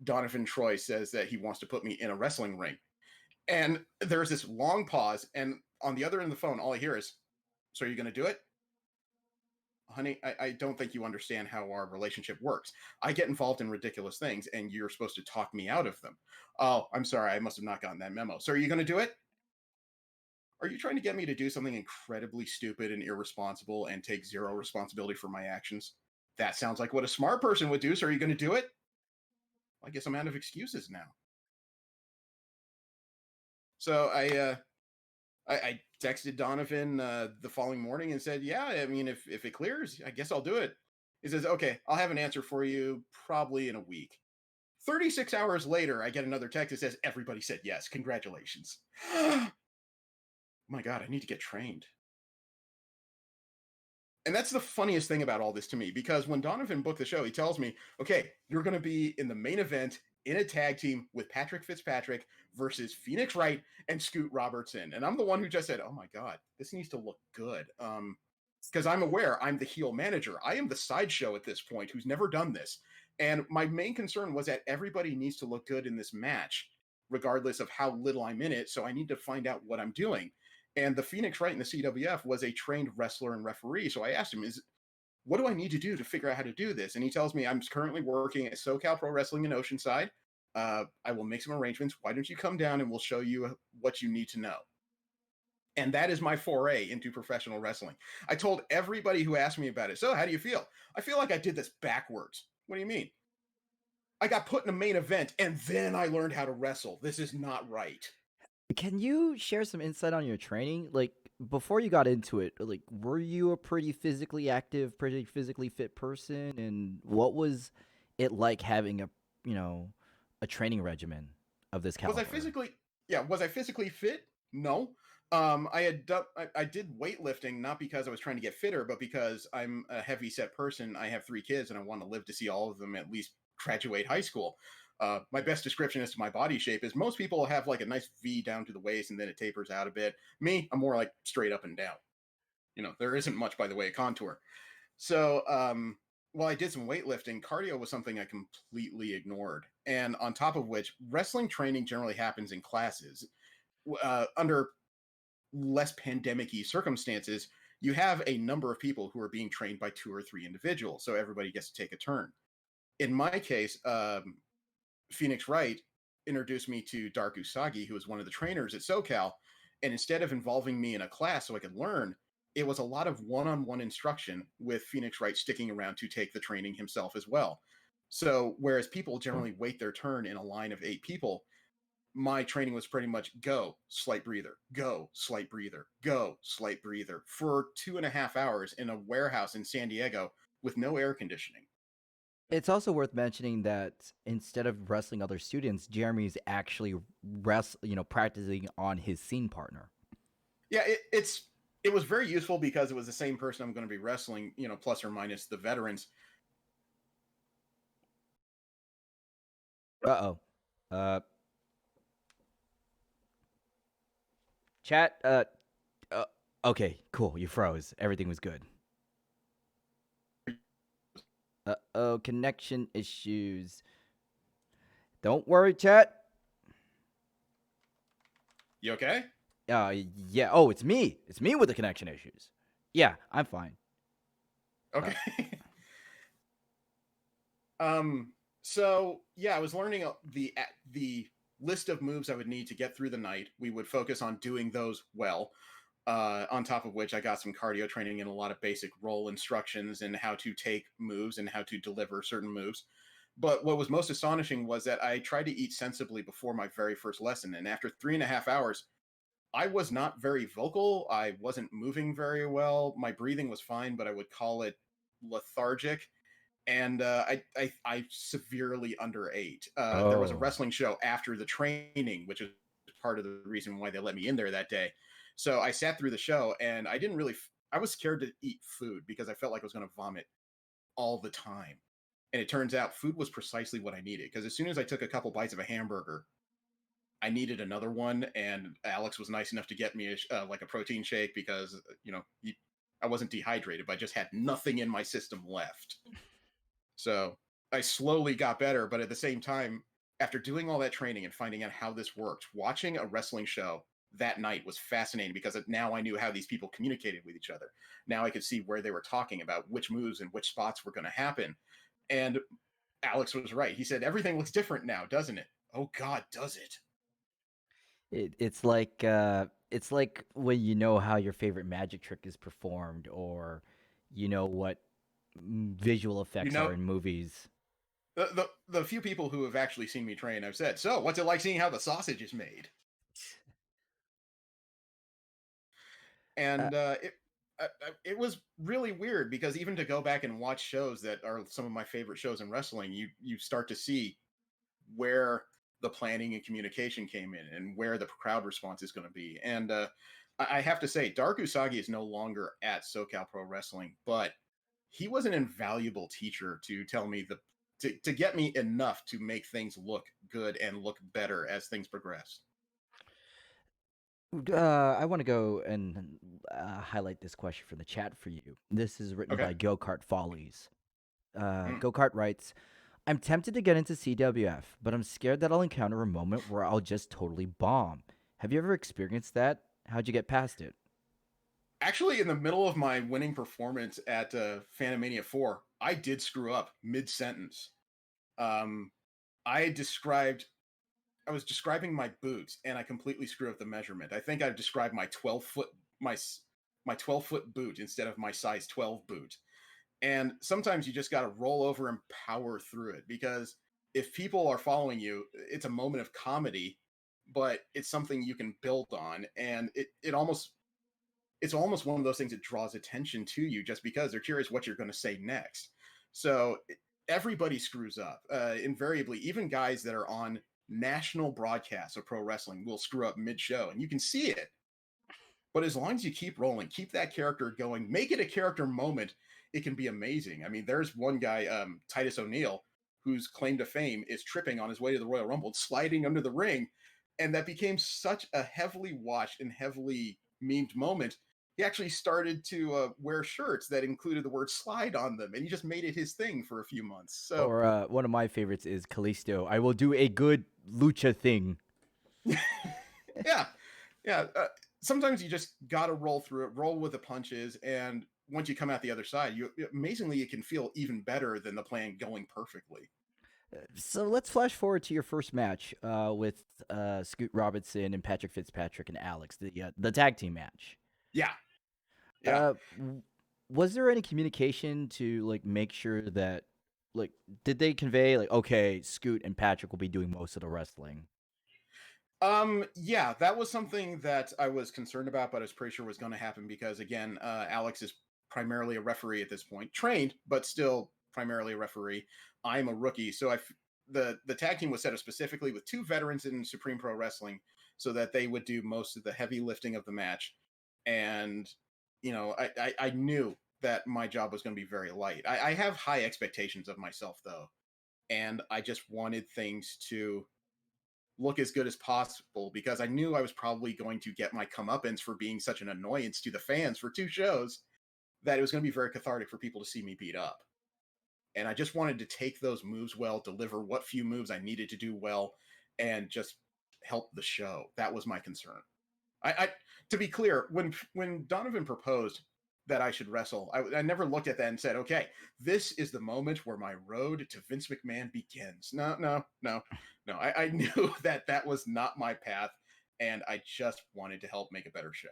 Donovan Troy says that he wants to put me in a wrestling ring. And there's this long pause, and on the other end of the phone, all I hear is, "So are you going to do it?" Honey, I don't think you understand how our relationship works. I get involved in ridiculous things, and you're supposed to talk me out of them. Oh, I'm sorry. I must have not gotten that memo. So are you going to do it? Are you trying to get me to do something incredibly stupid and irresponsible and take zero responsibility for my actions? That sounds like what a smart person would do. So are you going to do it? I guess I'm out of excuses now. So I texted Donovan the following morning and said, "Yeah, I mean, if it clears, I guess I'll do it." He says, "Okay, I'll have an answer for you probably in a week." 36 hours later, I get another text that says, "Everybody said yes. Congratulations." My God, I need to get trained. And that's the funniest thing about all this to me, because when Donovan booked the show, he tells me, "Okay, you're going to be in the main event in a tag team with Patrick Fitzpatrick versus Phoenix Wright and Scoot Robertson." And I'm the one who just said, "Oh my God, this needs to look good." Because I'm aware I'm the heel manager. I am the sideshow at this point who's never done this. And my main concern was that everybody needs to look good in this match, regardless of how little I'm in it. So I need to find out what I'm doing. And the Phoenix Wright in the CWF was a trained wrestler and referee. So I asked him, what do I need to do to figure out how to do this? And he tells me, "I'm currently working at SoCal Pro Wrestling in Oceanside. I will make some arrangements. Why don't you come down and we'll show you what you need to know?" And that is my foray into professional wrestling. I told everybody who asked me about it, "So how do you feel?" "I feel like I did this backwards." "What do you mean?" "I got put in a main event and then I learned how to wrestle. This is not right." Can you share some insight on your training? Like, before you got into it, like, were you a pretty physically active, pretty physically fit person? And what was it like having a training regimen of this Was I caliber? physically was I physically fit? No. I did weightlifting, not because I was trying to get fitter, but because I'm a heavy set person. I have 3 kids and I want to live to see all of them at least graduate high school. My best description as to my body shape is most people have like a nice V down to the waist and then it tapers out a bit. Me, I'm more like straight up and down. There isn't much by the way of contour. So, while I did some weightlifting, cardio was something I completely ignored. And on top of which, wrestling training generally happens in classes. Under less pandemic-y circumstances, you have a number of people who are being trained by 2 or 3 individuals, so everybody gets to take a turn. In my case, Phoenix Wright introduced me to Dark Usagi, who was one of the trainers at SoCal, and instead of involving me in a class so I could learn, it was a lot of one-on-one instruction with Phoenix Wright sticking around to take the training himself as well. So whereas people generally wait their turn in a line of 8 people, my training was pretty much go, slight breather, go, slight breather, go, slight breather for 2.5 hours in a warehouse in San Diego with no air conditioning. It's also worth mentioning that instead of wrestling other students, Jeremy's actually practicing on his scene partner. Yeah, it was very useful because it was the same person I'm going to be wrestling, plus or minus the veterans. Uh-oh. Uh Chat uh okay, cool. You froze. Everything was good. Uh-oh, connection issues. Don't worry, chat. You okay? Yeah. Oh, it's me. It's me with the connection issues. Yeah, I'm fine. Okay. So yeah, I was learning the list of moves I would need to get through the night. We would focus on doing those well. On top of which, I got some cardio training and a lot of basic role instructions and how to take moves and how to deliver certain moves. But what was most astonishing was that I tried to eat sensibly before my very first lesson. And after 3.5 hours, I was not very vocal. I wasn't moving very well. My breathing was fine, but I would call it lethargic. And I severely underate. There was a Oh. wrestling show after the training, which is part of the reason why they let me in there that day. So I sat through the show, and I didn't really. I was scared to eat food because I felt like I was going to vomit all the time. And it turns out food was precisely what I needed because as soon as I took a couple bites of a hamburger, I needed another one. And Alex was nice enough to get me like a protein shake because I wasn't dehydrated, but I just had nothing in my system left. So I slowly got better, but at the same time, after doing all that training and finding out how this worked, watching a wrestling show that night was fascinating because now I knew how these people communicated with each other. Now I could see where they were talking about which moves and which spots were going to happen. And Alex was right. He said, everything looks different now, doesn't it? Oh, God, does it? It's like when you know how your favorite magic trick is performed, or you know what visual You effects know, are in movies. the few people who have actually seen me train, I've said, so what's it like seeing how the sausage is made? Uh, And it was really weird because even to go back and watch shows that are some of my favorite shows in wrestling, you start to see where the planning and communication came in and where the crowd response is going to be. And I have to say, Dark Usagi is no longer at SoCal Pro Wrestling, but he was an invaluable teacher to tell me to get me enough to make things look good and look better as things progressed. I want to go and highlight this question from the chat for you. This is written Okay. by Go Kart Follies. Mm. Go Kart writes, I'm tempted to get into CWF, but I'm scared that I'll encounter a moment where I'll just totally bomb. Have you ever experienced that? How'd you get past it? Actually, in the middle of my winning performance at Fanimania 4, I did screw up mid sentence. Um, I described I was describing my boots and I completely screwed up the measurement. I think I described my 12-foot my my 12-foot boot instead of my size 12 boot. And sometimes you just got to roll over and power through it because if people are following you, it's a moment of comedy, but it's something you can build on and it's almost one of those things that draws attention to you just because they're curious what you're going to say next. So everybody screws up. Invariably, even guys that are on national broadcasts of pro wrestling will screw up mid show, and you can see it. But as long as you keep rolling, keep that character going, make it a character moment, it can be amazing. I mean, there's one guy, Titus O'Neil, whose claim to fame is tripping on his way to the Royal Rumble, sliding under the ring. And that became such a heavily watched and heavily memed moment. He actually started to wear shirts that included the word slide on them, and he just made it his thing for a few months. So, Or one of my favorites is Kalisto. I will do a good lucha thing. yeah, yeah. Sometimes you just got to roll through it, roll with the punches, and once you come out the other side, you amazingly it can feel even better than the plan going perfectly. So let's flash forward to your first match with Scoot Robinson and Patrick Fitzpatrick and Alex, the tag team match. Yeah. Yeah. Was there any communication to like make sure that like did they convey like okay, Scoot and Patrick will be doing most of the wrestling? Yeah, that was something that I was concerned about, but I was pretty sure was going to happen because, again, Alex is primarily a referee at this point, trained, but still primarily a referee. I'm a rookie, so the tag team was set up specifically with two veterans in Supreme Pro Wrestling, so that they would do most of the heavy lifting of the match. And I knew that my job was going to be very light. I have high expectations of myself, though, and I just wanted things to look as good as possible because I knew I was probably going to get my comeuppance for being such an annoyance to the fans for two shows that it was going to be very cathartic for people to see me beat up. And I just wanted to take those moves well, deliver what few moves I needed to do well, and just help the show. That was my concern. I to be clear, when Donovan proposed that I should wrestle, I never looked at that and said, "Okay, this is the moment where my road to Vince McMahon begins." No, no, no, no. I knew that that was not my path, and I just wanted to help make a better show.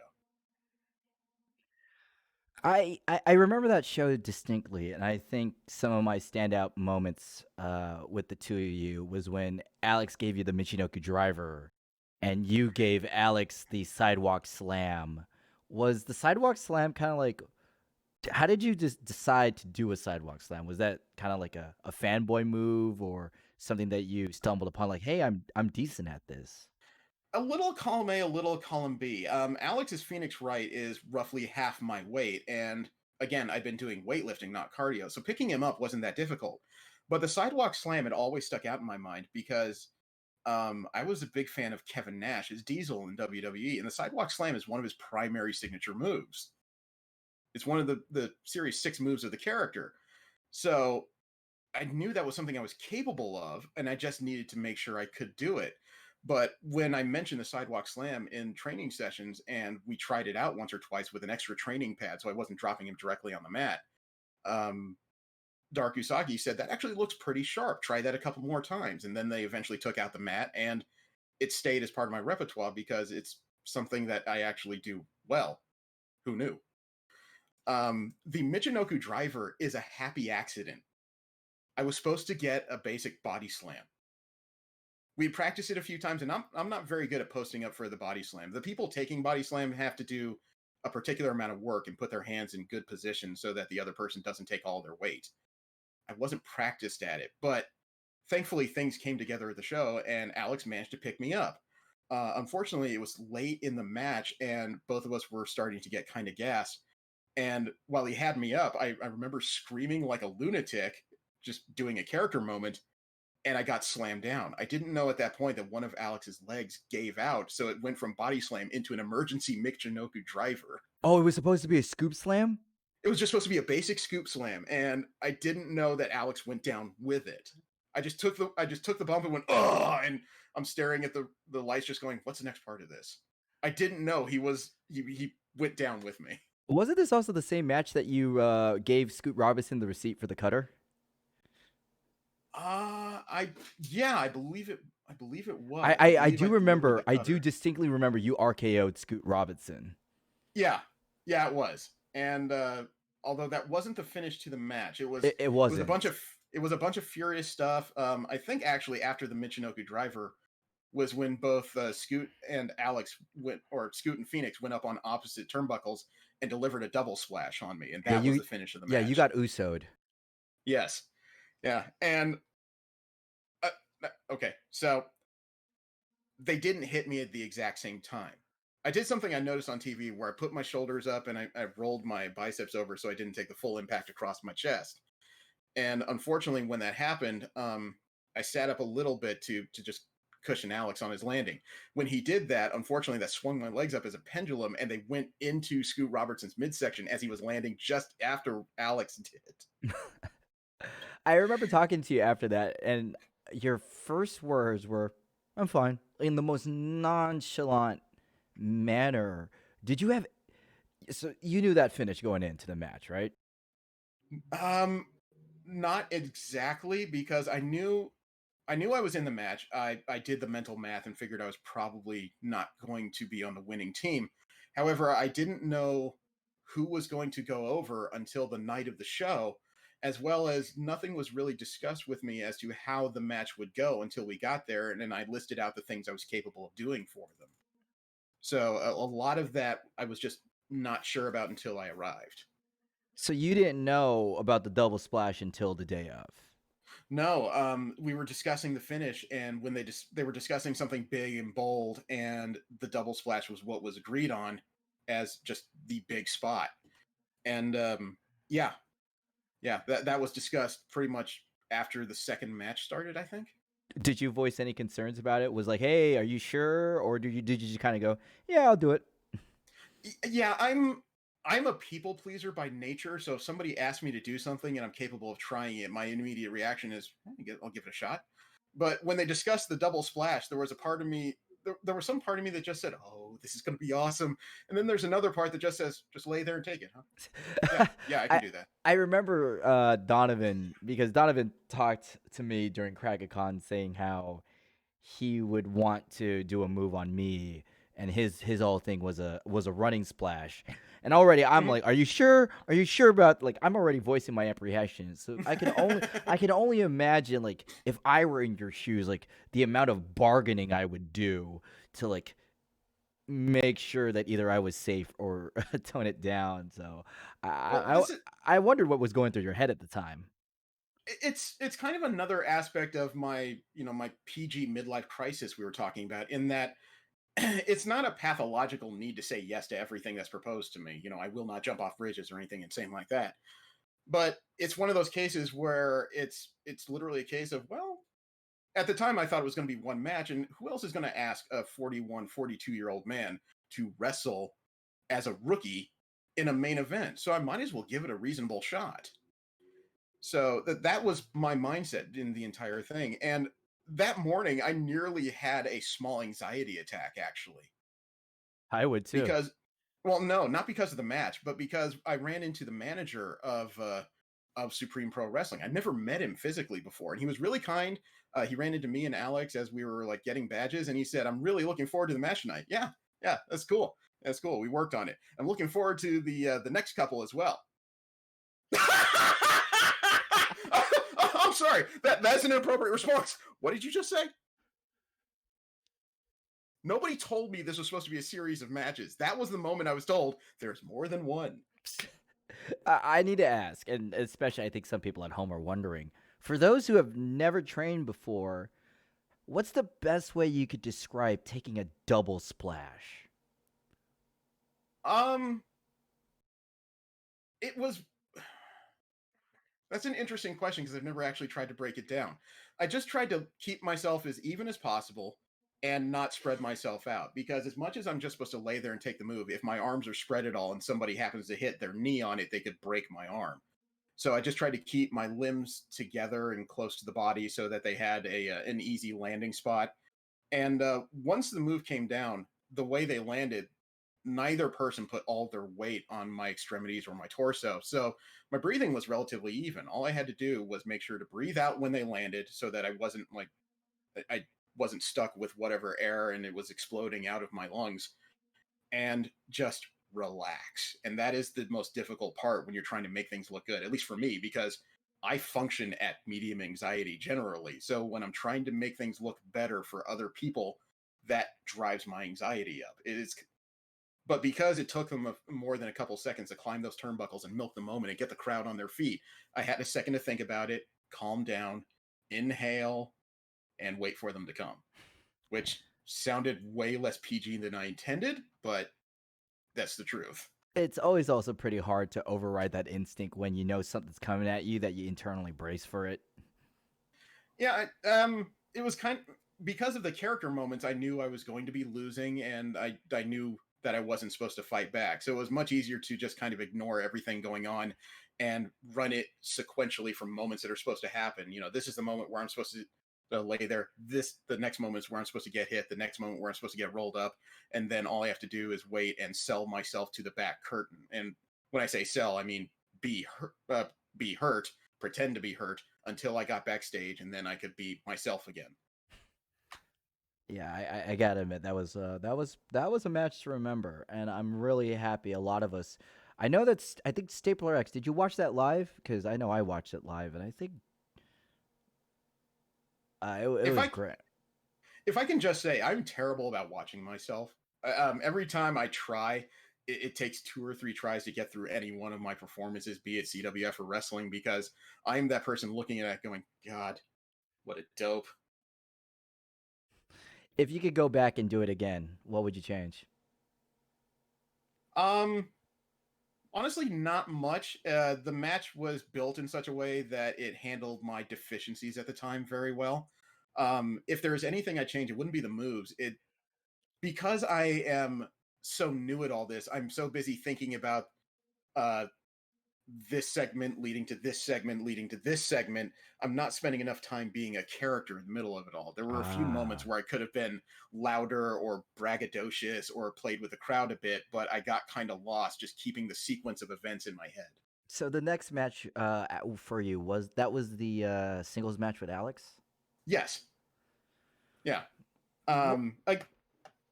I remember that show distinctly, and I think some of my standout moments with the two of you was when Alex gave you the Michinoku driver, and you gave Alex the sidewalk slam. Was the sidewalk slam kind of like? How did you just decide to do a sidewalk slam? Was that kind of like a fanboy move, or something that you stumbled upon? Like, hey, I'm decent at this. A little column A, a little column B. Alex's Phoenix Wright is roughly half my weight, and again, I've been doing weightlifting, not cardio, so picking him up wasn't that difficult. But the sidewalk slam had always stuck out in my mind because I was a big fan of Kevin Nash as Diesel in WWE, and the sidewalk slam is one of his primary signature moves. It's one of the series six moves of the character. So I knew that was something I was capable of, and I just needed to make sure I could do it. But when I mentioned the sidewalk slam in training sessions, and we tried it out once or twice with an extra training pad, so I wasn't dropping him directly on the mat, um, Dark Usagi said that actually looks pretty sharp. Try that a couple more times, and then they eventually took out the mat, and it stayed as part of my repertoire because it's something that I actually do well. Who knew? The Michinoku driver is a happy accident. I was supposed to get a basic body slam. We practiced it a few times, and I'm not very good at posting up for the body slam. The people taking body slam have to do a particular amount of work and put their hands in good position so that the other person doesn't take all their weight. I wasn't practiced at it, but thankfully things came together at the show, and Alex managed to pick me up. Unfortunately, it was late in the match, and both of us were starting to get kind of gassed. And while he had me up, I remember screaming like a lunatic, just doing a character moment, and I got slammed down. I didn't know at that point that one of Alex's legs gave out, so it went from body slam into an emergency Michinoku driver. Oh, it was supposed to be a scoop slam. It was just supposed to be a basic scoop slam, and I didn't know that Alex went down with it. I just took the bump and went, oh, and I'm staring at the lights, just going, what's the next part of this? I didn't know he went down with me. Wasn't this also the same match that you gave Scoot Robinson the receipt for the cutter? I yeah, I believe it. I believe it I, was. I I, I believe I do delivered remember. the I do cutter. distinctly remember you RKO'd Scoot Robinson. Yeah, yeah, it was. And although that wasn't the finish to the match, it was It it was a bunch wasn't. of it was a bunch of furious stuff. I think actually after the Michinoku driver was when both Scoot and Alex went, or Scoot and Phoenix went up on opposite turnbuckles and delivered a double splash on me, and Yeah, that was the finish of the you match. got Uso'd. Yes, yeah, and uh, okay, so they didn't hit me at the exact same time. I did something I noticed on TV where I put my shoulders up and I rolled my biceps over so I didn't take the full impact across my chest. And unfortunately, when that happened, I sat up a little bit to just cushion Alex on his landing. When he did that, unfortunately, that swung my legs up as a pendulum, and they went into Scoot Robertson's midsection as he was landing just after Alex did. I remember talking to you after that, and your first words were, "I'm fine," in the most nonchalant manner. Did you have? So you knew that finish going into the match, right? Um, Not exactly because I knew I was in the match. I did the mental math and figured I was probably not going to be on the winning team. However, I didn't know who was going to go over until the night of the show, as well as nothing was really discussed with me as to how the match would go until we got there. And then I listed out the things I was capable of doing for them. So a lot of that I was just not sure about until I arrived. So you didn't know about the double splash until the day of. No, we were discussing the finish, and when they were discussing something big and bold, and the double splash was what was agreed on as just the big spot. And yeah, yeah, that was discussed pretty much after the second match started, I think. Did you voice any concerns about it? Was like, hey, are you sure, or did you just kind of go, yeah, I'll do it? Yeah, I'm a people pleaser by nature, so if somebody asks me to do something and I'm capable of trying it, my immediate reaction is, I'll give it a shot. But when they discussed the double splash, there was a part of me, there was some part of me that just said, "Oh, this is going to be awesome," and then there's another part that just says, "Just lay there and take it, huh?" Yeah, yeah, I can I do that. I remember Donovan, because Donovan talked to me during Krakencon saying how he would want to do a move on me, and his whole thing was a running splash. And already I'm Mhm. like, are you sure? Are you sure about, like, I'm already voicing my apprehensions. So I can only imagine, like, if I were in your shoes, like the amount of bargaining I would do to, like, make sure that either I was safe or tone it down. So I Well, I I wondered what was going through your head at the time. it's kind of another aspect of my my PG midlife crisis we were talking about, in that it's not a pathological need to say yes to everything that's proposed to me. I will not jump off bridges or anything insane like that. But it's one of those cases where it's literally a case of, well, at the time I thought it was going to be one match, and who else is going to ask a 41, 42-year-old man to wrestle as a rookie in a main event? So I might as well give it a reasonable shot. So that was my mindset in the entire thing. And that morning I nearly had a small anxiety attack, actually. I would too. Because, well, no, not because of the match, but because I ran into the manager of Supreme Pro Wrestling. I'd never met him physically before, and he was really kind. He ran into me and Alex as we were like getting badges, and he said, "I'm really looking forward to the match tonight." Yeah, yeah, that's cool. That's cool. We worked on it. I'm looking forward to the next couple as well. I'm sorry. That's an inappropriate response. What did you just say? Nobody told me this was supposed to be a series of matches. That was the moment I was told there's more than one. I need to ask, and especially I think some people at home are wondering, for those who have never trained before, what's the best way you could describe taking a double splash? Um, it was That's an interesting question because I've never actually tried to break it down. I just tried to keep myself as even as possible and not spread myself out, because as much as I'm just supposed to lay there and take the move, if my arms are spread at all and somebody happens to hit their knee on it, they could break my arm. So I just tried to keep my limbs together and close to the body so that they had an easy landing spot. And once the move came down, the way they landed, neither person put all their weight on my extremities or my torso. So my breathing was relatively even. All I had to do was make sure to breathe out when they landed so that I wasn't like I wasn't stuck with whatever air and it was exploding out of my lungs, and just relax. And that is the most difficult part when you're trying to make things look good, at least for me, because I function at medium anxiety generally. So when I'm trying to make things look better for other people, that drives my anxiety up. It is, but because it took them more than a couple seconds to climb those turnbuckles and milk the moment and get the crowd on their feet, I had a second to think about it, calm down, inhale, and wait for them to come, which sounded way less PG than I intended, but that's the truth. It's always also pretty hard to override that instinct when you know something's coming at you that you internally brace for it. Yeah, it was kind of, because of the character moments. I knew I was going to be losing, and I knew that I wasn't supposed to fight back. So it was much easier to just kind of ignore everything going on and run it sequentially from moments that are supposed to happen. This is the moment where I'm supposed to lay there. The next moment is where I'm supposed to get hit. The next moment where I'm supposed to get rolled up, and then all I have to do is wait and sell myself to the back curtain. And when I say sell, I mean be hurt, pretend to be hurt until I got backstage, and then I could be myself again. Yeah, I gotta admit that was a match to remember, and I'm really happy. A lot of us, I know that's. I think Stapler X. Did you watch that live? Because I know I watched it live, and I think it If was I great. if I can just say, I'm terrible about watching myself. Every time I try, it takes 2 or 3 tries to get through any one of my performances, be it CWF or wrestling, because I'm that person looking at it going, God, what a dope. If you could go back and do it again, what would you change? Um, Honestly, not much. The match was built in such a way that it handled my deficiencies at the time very well. If there was anything I change, it wouldn't be the moves. It because I am so new at all this. I'm so busy thinking about uh, this segment leading to this segment leading to this segment. I'm not spending enough time being a character in the middle of it all. There were a few moments Ah, where I could have been louder or braggadocious or played with the crowd a bit, but I got kind of lost just keeping the sequence of events in my head. so the next match for you was the singles match with Alex. Yes. Yeah. Wh- Like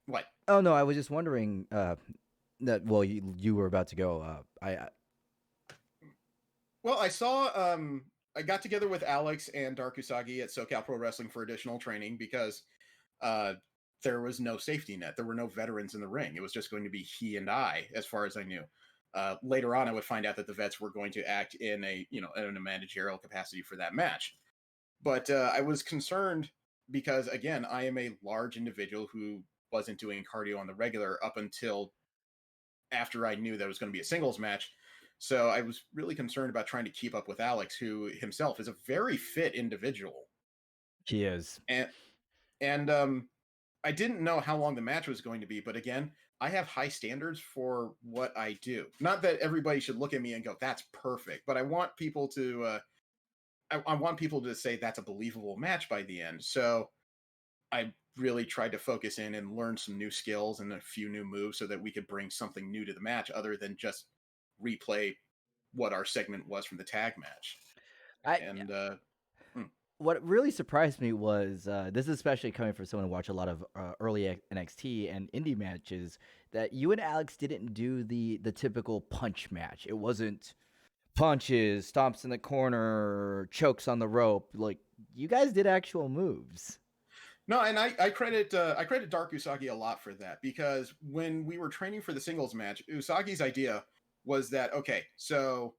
what? oh no, I was just wondering. That well, you were about to go. Well, I got together with Alex and Dark Usagi at SoCal Pro Wrestling for additional training because uh there was no safety net. There were no veterans in the ring. It was just going to be he and I, as far as I knew. Later on, I would find out that the vets were going to act in a managerial capacity for that match. But I was concerned because, again, I am a large individual who wasn't doing cardio on the regular up until after I knew that it was going to be a singles match. So I was really concerned about trying to keep up with Alex, who himself is a very fit individual. He is. And and I didn't know how long the match was going to be, but again, I have high standards for what I do. Not that everybody should look at me and go, "That's perfect," but I want people to I want people to say that's a believable match by the end. So I really tried to focus in and learn some new skills and a few new moves so that we could bring something new to the match other than just replay what our segment was from the tag match. I And mm, what really surprised me was this is especially coming from someone who watched a lot of early NXT and indie matches that you and Alex didn't do the typical punch match. It wasn't punches, stomps in the corner, chokes on the rope. Like you guys did actual moves. no, and I credit Dark Usagi a lot for that because when we were training for the singles match, Usagi's idea was that okay, so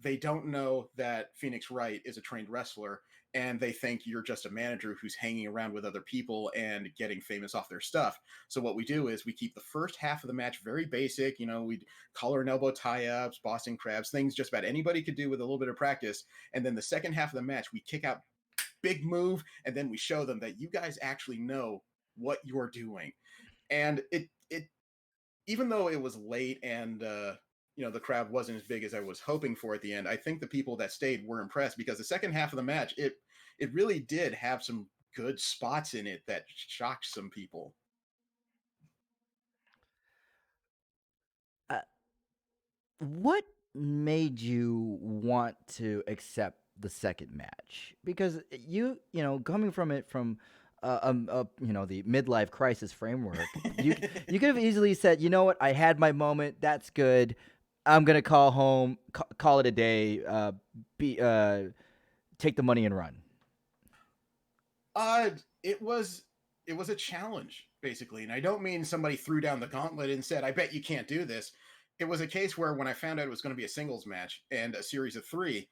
they don't know that Phoenix Wright is a trained wrestler and they think you're just a manager who's hanging around with other people and getting famous off their stuff. So what we do is we keep the first half of the match very basic, we collar and elbow tie-ups, Boston crabs, things just about anybody could do with a little bit of practice, and then the second half of the match we kick out big move and then we show them that you guys actually know what you're doing. And it even though it was late and the crowd wasn't as big as I was hoping for at the end, I think the people that stayed were impressed because the second half of the match, it really did have some good spots in it that shocked some people. Uh, what made you want to accept the second match? Because coming from it from the midlife crisis framework, you could have easily said, you know what, I had my moment. That's good. I'm gonna call home, call it a day. Be take the money and run. Uh, it was a challenge basically, and I don't mean somebody threw down the gauntlet and said, "I bet you can't do this." It was a case where when I found out it was going to be a singles match and a series of three,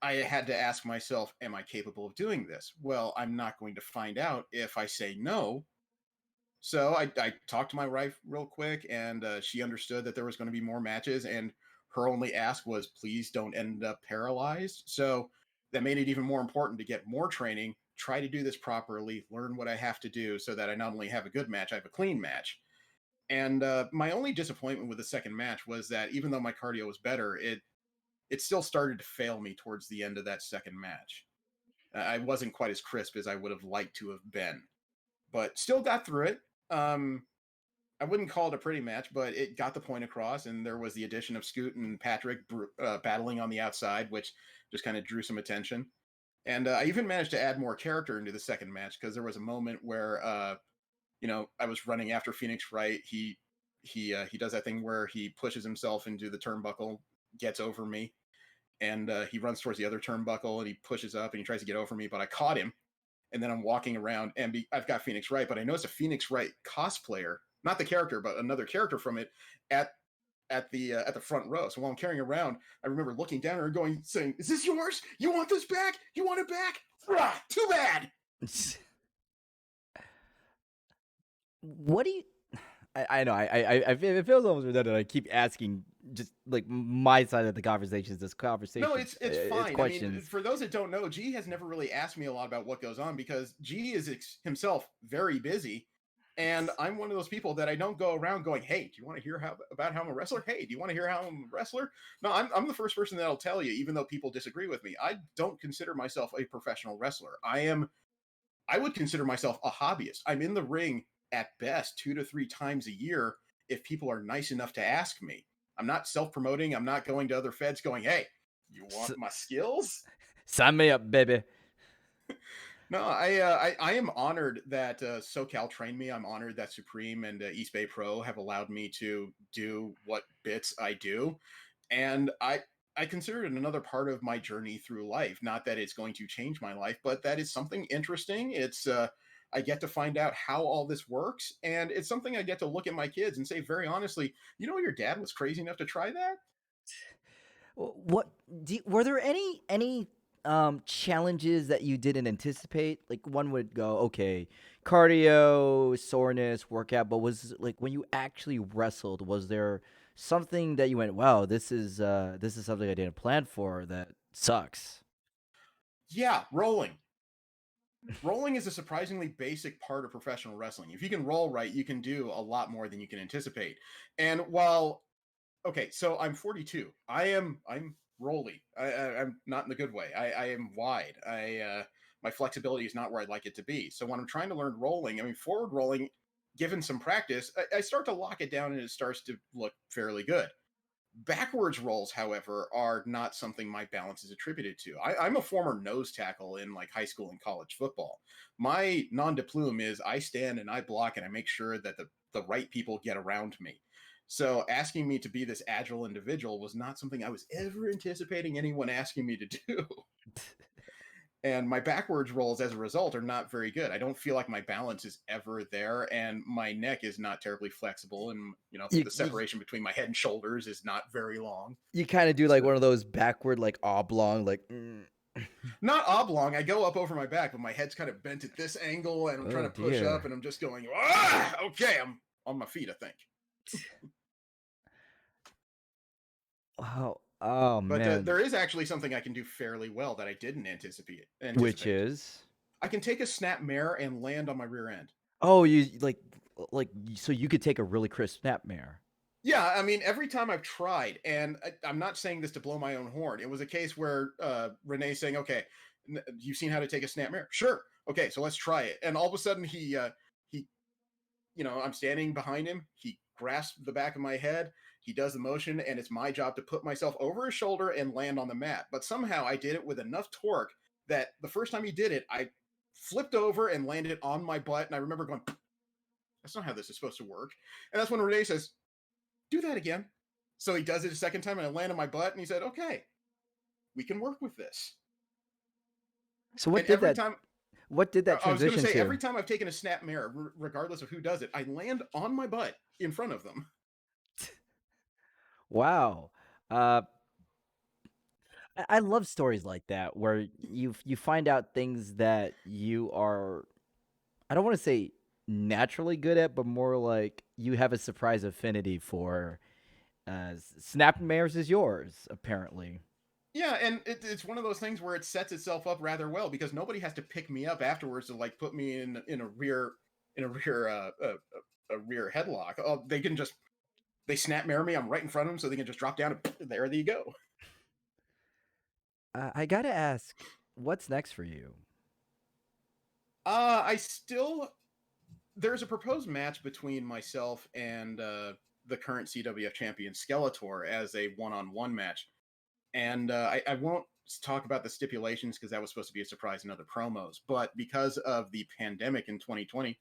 I had to ask myself, am I capable of doing this? Well, I'm not going to find out if I say no. So I talked to my wife real quick, and she understood that there was going to be more matches, and her only ask was, please don't end up paralyzed. So that made it even more important to get more training, try to do this properly, learn what I have to do so that I not only have a good match, I have a clean match. And my only disappointment with the second match was that even though my cardio was better, it still started to fail me towards the end of that second match. I wasn't quite as crisp as I would have liked to have been, but still got through it. I wouldn't call it a pretty match, but it got the point across, and there was the addition of Scoot and Patrick battling on the outside, which just kind of drew some attention. And I even managed to add more character into the second match because there was a moment where I was running after Phoenix Wright. He he does that thing where he pushes himself into the turnbuckle, gets over me, and he runs towards the other turnbuckle and he pushes up and he tries to get over me, but I caught him. And then I'm walking around and I've got Phoenix Wright, but I noticed a Phoenix Wright cosplayer, not the character, but another character from it at at the front row. So while I'm carrying around, I remember looking down and going, saying, "Is this yours? You want this back? You want it back? Ah, too bad." What do you? I know. It feels almost redundant. I keep asking just like my side of the conversations. This conversation. No, it's It's fine. I mean, questions. for those that don't know, G has never really asked me a lot about what goes on because G is himself very busy, and I'm one of those people that I don't go around going, "Hey, do you want to hear about how I'm a wrestler? Hey, do you want to hear how I'm a wrestler?" No, I'm the first person that'll tell you, even though people disagree with me. I don't consider myself a professional wrestler. I would consider myself a hobbyist. I'm in the ring at best 2 to 3 times a year if people are nice enough to ask me. I'm not self promoting. I'm not going to other feds going, "Hey, you want my skills?" Sign me up, baby. No, I am honored that SoCal trained me. I'm honored that Supreme and East Bay Pro have allowed me to do what bits I do, and I consider it another part of my journey through life. Not that it's going to change my life, but that is something interesting. It's I get to find out how all this works, and it's something I get to look at my kids and say very honestly, your dad was crazy enough to try that. What were there any challenges that you didn't anticipate? Like one would go, okay, cardio, soreness, workout, but was like when you actually wrestled, was there something that you went, wow, this is something I didn't plan for that sucks? Yeah, rolling. Rolling is a surprisingly basic part of professional wrestling. If you can roll right, you can do a lot more than you can anticipate. And while okay, so I'm 42. I'm rolly. I'm not in the good way. I am wide. I my flexibility is not where I'd like it to be. So when I'm trying to learn rolling, I mean forward rolling, given some practice, I start to lock it down and it starts to look fairly good. Backwards rolls, however, are not something my balance is attributed to. I'm a former nose tackle in like high school and college football. My non de plume is I stand and I block and I make sure that the right people get around me. So asking me to be this agile individual was not something I was ever anticipating anyone asking me to do. And my backwards rolls as a result are not very good. I don't feel like my balance is ever there, and my neck is not terribly flexible, and You the you, separation between my head and shoulders is not very long. you kind of do like So one of those backward like oblong like not oblong. I go up over my back, but my head's kind of bent at this angle, and I'm trying oh to push up, dear. and I'm just going, ah, okay, I'm on my feet, I think. Wow. Oh But man. there is actually something I can do fairly well that I didn't Which anticipate. is? I can take a snap mare and land on my rear end. Oh, you so you could take a really crisp snap mare. Yeah, I mean, every time I've tried, and I'm not saying this to blow my own horn. It was a case where Renee's saying, "Okay, you've seen how to take a snap mare? Sure. Okay, so let's try it." And all of a sudden, he I'm standing behind him. He grasps the back of my head. He does the motion, and it's my job to put myself over his shoulder and land on the mat. But somehow I did it with enough torque that the first time he did it, I flipped over and landed on my butt. And I remember going, "That's not how this is supposed to work." And that's when Renee says, "Do that again." So he does it a second time, and I land on my butt. And he said, "Okay, we can work with this." So And every time, what did that I was going to transition say, every to? time I've taken a snap mirror, regardless of who does it, I land on my butt in front of them. Wow. Uh I love stories like that where you find out things that you are I don't want to say naturally good at, but more like you have a surprise affinity for. Snap mares is yours, apparently. Yeah, and it's one of those things where it sets itself up rather well because nobody has to pick me up afterwards to like put me in a rear a rear headlock. Oh, they snap mirror me. I'm right in front of them, so they can just drop down and there you go. I gotta ask, what's next for you? I still there's a proposed match between myself and the current CWF champion Skeletor as a one-on-one match, and I won't talk about the stipulations because that was supposed to be a surprise in other promos. But because of the pandemic in 2020,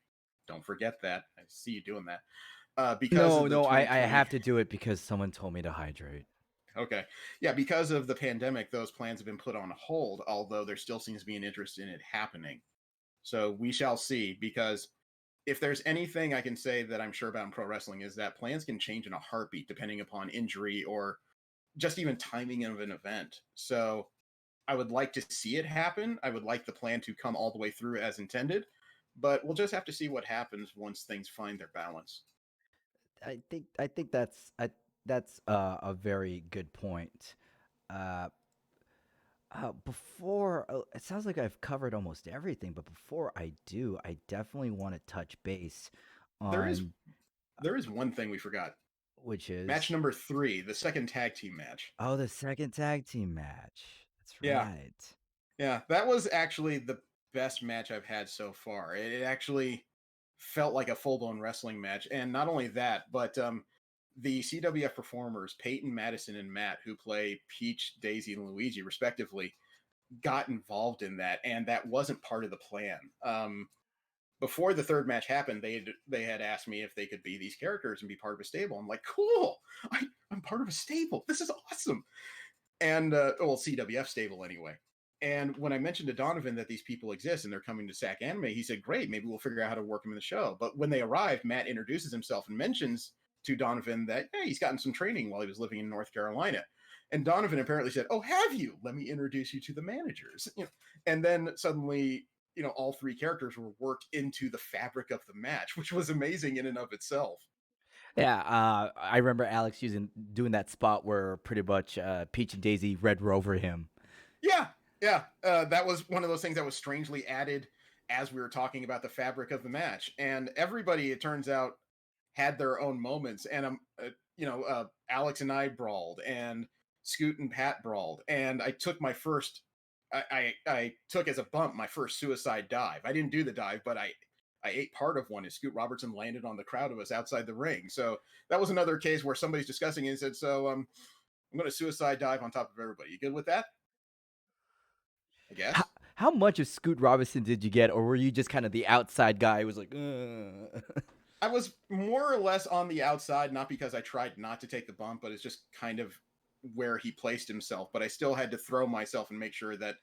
don't forget that. I see you doing that. because No, of the no, I 2020. have to do it because someone told me to hydrate. Okay. Yeah, because of the pandemic, those plans have been put on hold, although there still seems to be an interest in it happening. So we shall see, because if there's anything I can say that I'm sure about in pro wrestling is that plans can change in a heartbeat depending upon injury or just even timing of an event. So I would like to see it happen. I would like the plan to come all the way through as intended, but we'll just have to see what happens once things find their balance. I think that's a very good point. Uh, before it sounds like I've covered almost everything, but before I do, I definitely want to touch base There is on there is one thing we forgot. which Match is number 3, the second tag team match. oh, the second tag team match. That's Yeah, right. yeah, that was actually the best match I've had so far. It actually felt like a full-blown wrestling match, and not only that, but the CWF performers Peyton, Madison, and Matt, who play Peach, Daisy, and Luigi respectively, got involved in that, and that wasn't part of the plan. Before the third match happened, they had asked me if they could be these characters and be part of a stable. I'm like, cool, I'm part of a stable. This is awesome. And well, CWF stable anyway. And when I mentioned to Donovan that these people exist and they're coming to Sac Anime, he said, "Great, maybe we'll figure out how to work them in the show." But when they arrived, Matt introduces himself and mentions to Donovan that he's gotten some training while he was living in North Carolina. And Donovan apparently said, "Oh, have you? Let me introduce you to the managers." And then suddenly, all three characters were worked into the fabric of the match, which was amazing in and of itself. Yeah, I remember Alex doing that spot where pretty much Peach and Daisy red rover him. Yeah, yeah. That was one of those things that was strangely added as we were talking about the fabric of the match, and everybody, it turns out, had their own moments. And Alex and I brawled, and Scoot and Pat brawled, and I took my first. I took as a bump my first suicide dive. I didn't do the dive, but I ate part of one as Scoot Robertson landed on the crowd of us outside the ring. So that was another case where somebody's discussing it and said, "So I'm going to suicide dive on top of everybody. You good with that?" I How, guess. how much of Scoot Robinson did you get, or were you just kind of the outside guy who was like, "Ugh." I was more or less on the outside, not because I tried not to take the bump, but it's just kind of where he placed himself. But I still had to throw myself and make sure that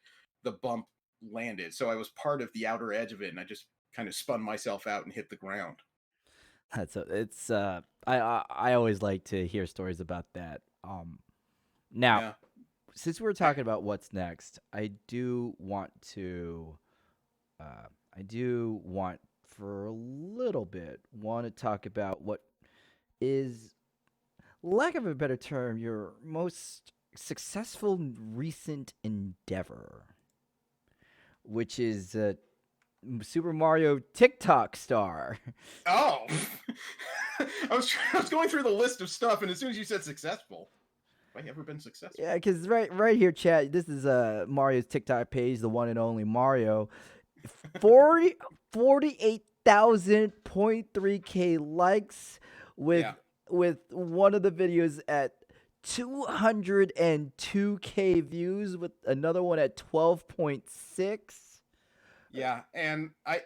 the bump landed. So I was part of the outer edge of it, and I just kind of spun myself out and hit the ground. It's I always like to hear stories about that. Now Yeah. since we're I, talking about what's next, uh, I do want for a little bit want to talk about what is, lack of a better term, your most successful recent endeavor, which is Super Mario TikTok star. oh, I was going through the list of stuff, and as soon as you said successful, have I ever been successful? Yeah, because right here, chat. This is Mario's TikTok page, the one and only Mario. 40 48,000.3K likes with Yeah. one of the videos at 202K views with another one at 12.6. Yeah, and I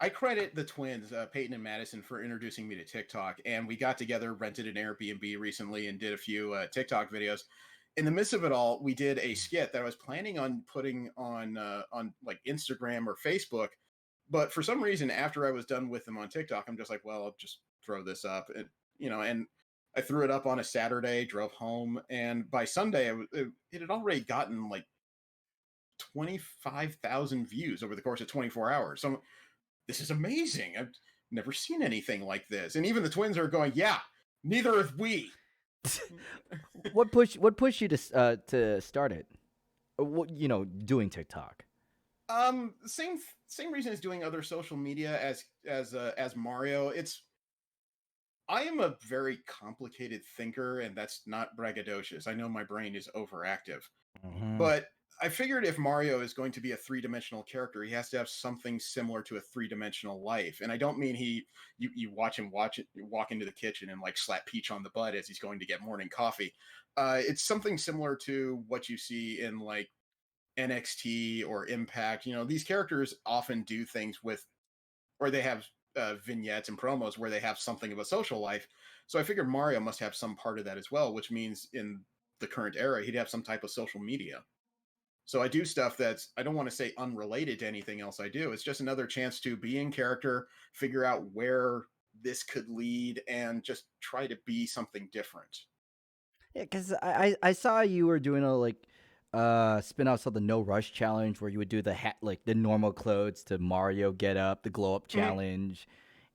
credit the twins, Peyton and Madison, for introducing me to TikTok. And we got together, rented an Airbnb recently, and did a few TikTok videos. In the midst of it all, we did a skit that I was planning on putting on like Instagram or Facebook, but for some reason, after I was done with them on TikTok, I'm just like, well, I'll just throw this up, and I threw it up on a Saturday, drove home, and by Sunday, it had already gotten like 25,000 views over the course of 24 hours. So this is amazing. I've never seen anything like this. And even the twins are going, yeah, neither have we. What pushed you to start it? What, doing TikTok? Same reason as doing other social media as Mario. I am a very complicated thinker, and that's not braggadocious. I know my brain is overactive. Hmm. But I figured if Mario is going to be a three-dimensional character, he has to have something similar to a three-dimensional life. And I don't mean you watch him walk into the kitchen and like slap Peach on the butt as he's going to get morning coffee. It's something similar to what you see in like NXT or Impact. These characters often do things with, or they have vignettes and promos where they have something of a social life. So I figured Mario must have some part of that as well, which means in the current era, he'd have some type of social media. So I do stuff that's, I don't want to say unrelated to anything else I do. It's just another chance to be in character, figure out where this could lead, and just try to be something different. Yeah, because I saw you were doing a spin-offs of the No Rush challenge where you would do the like the normal clothes to Mario get up, the glow up Mhm. challenge,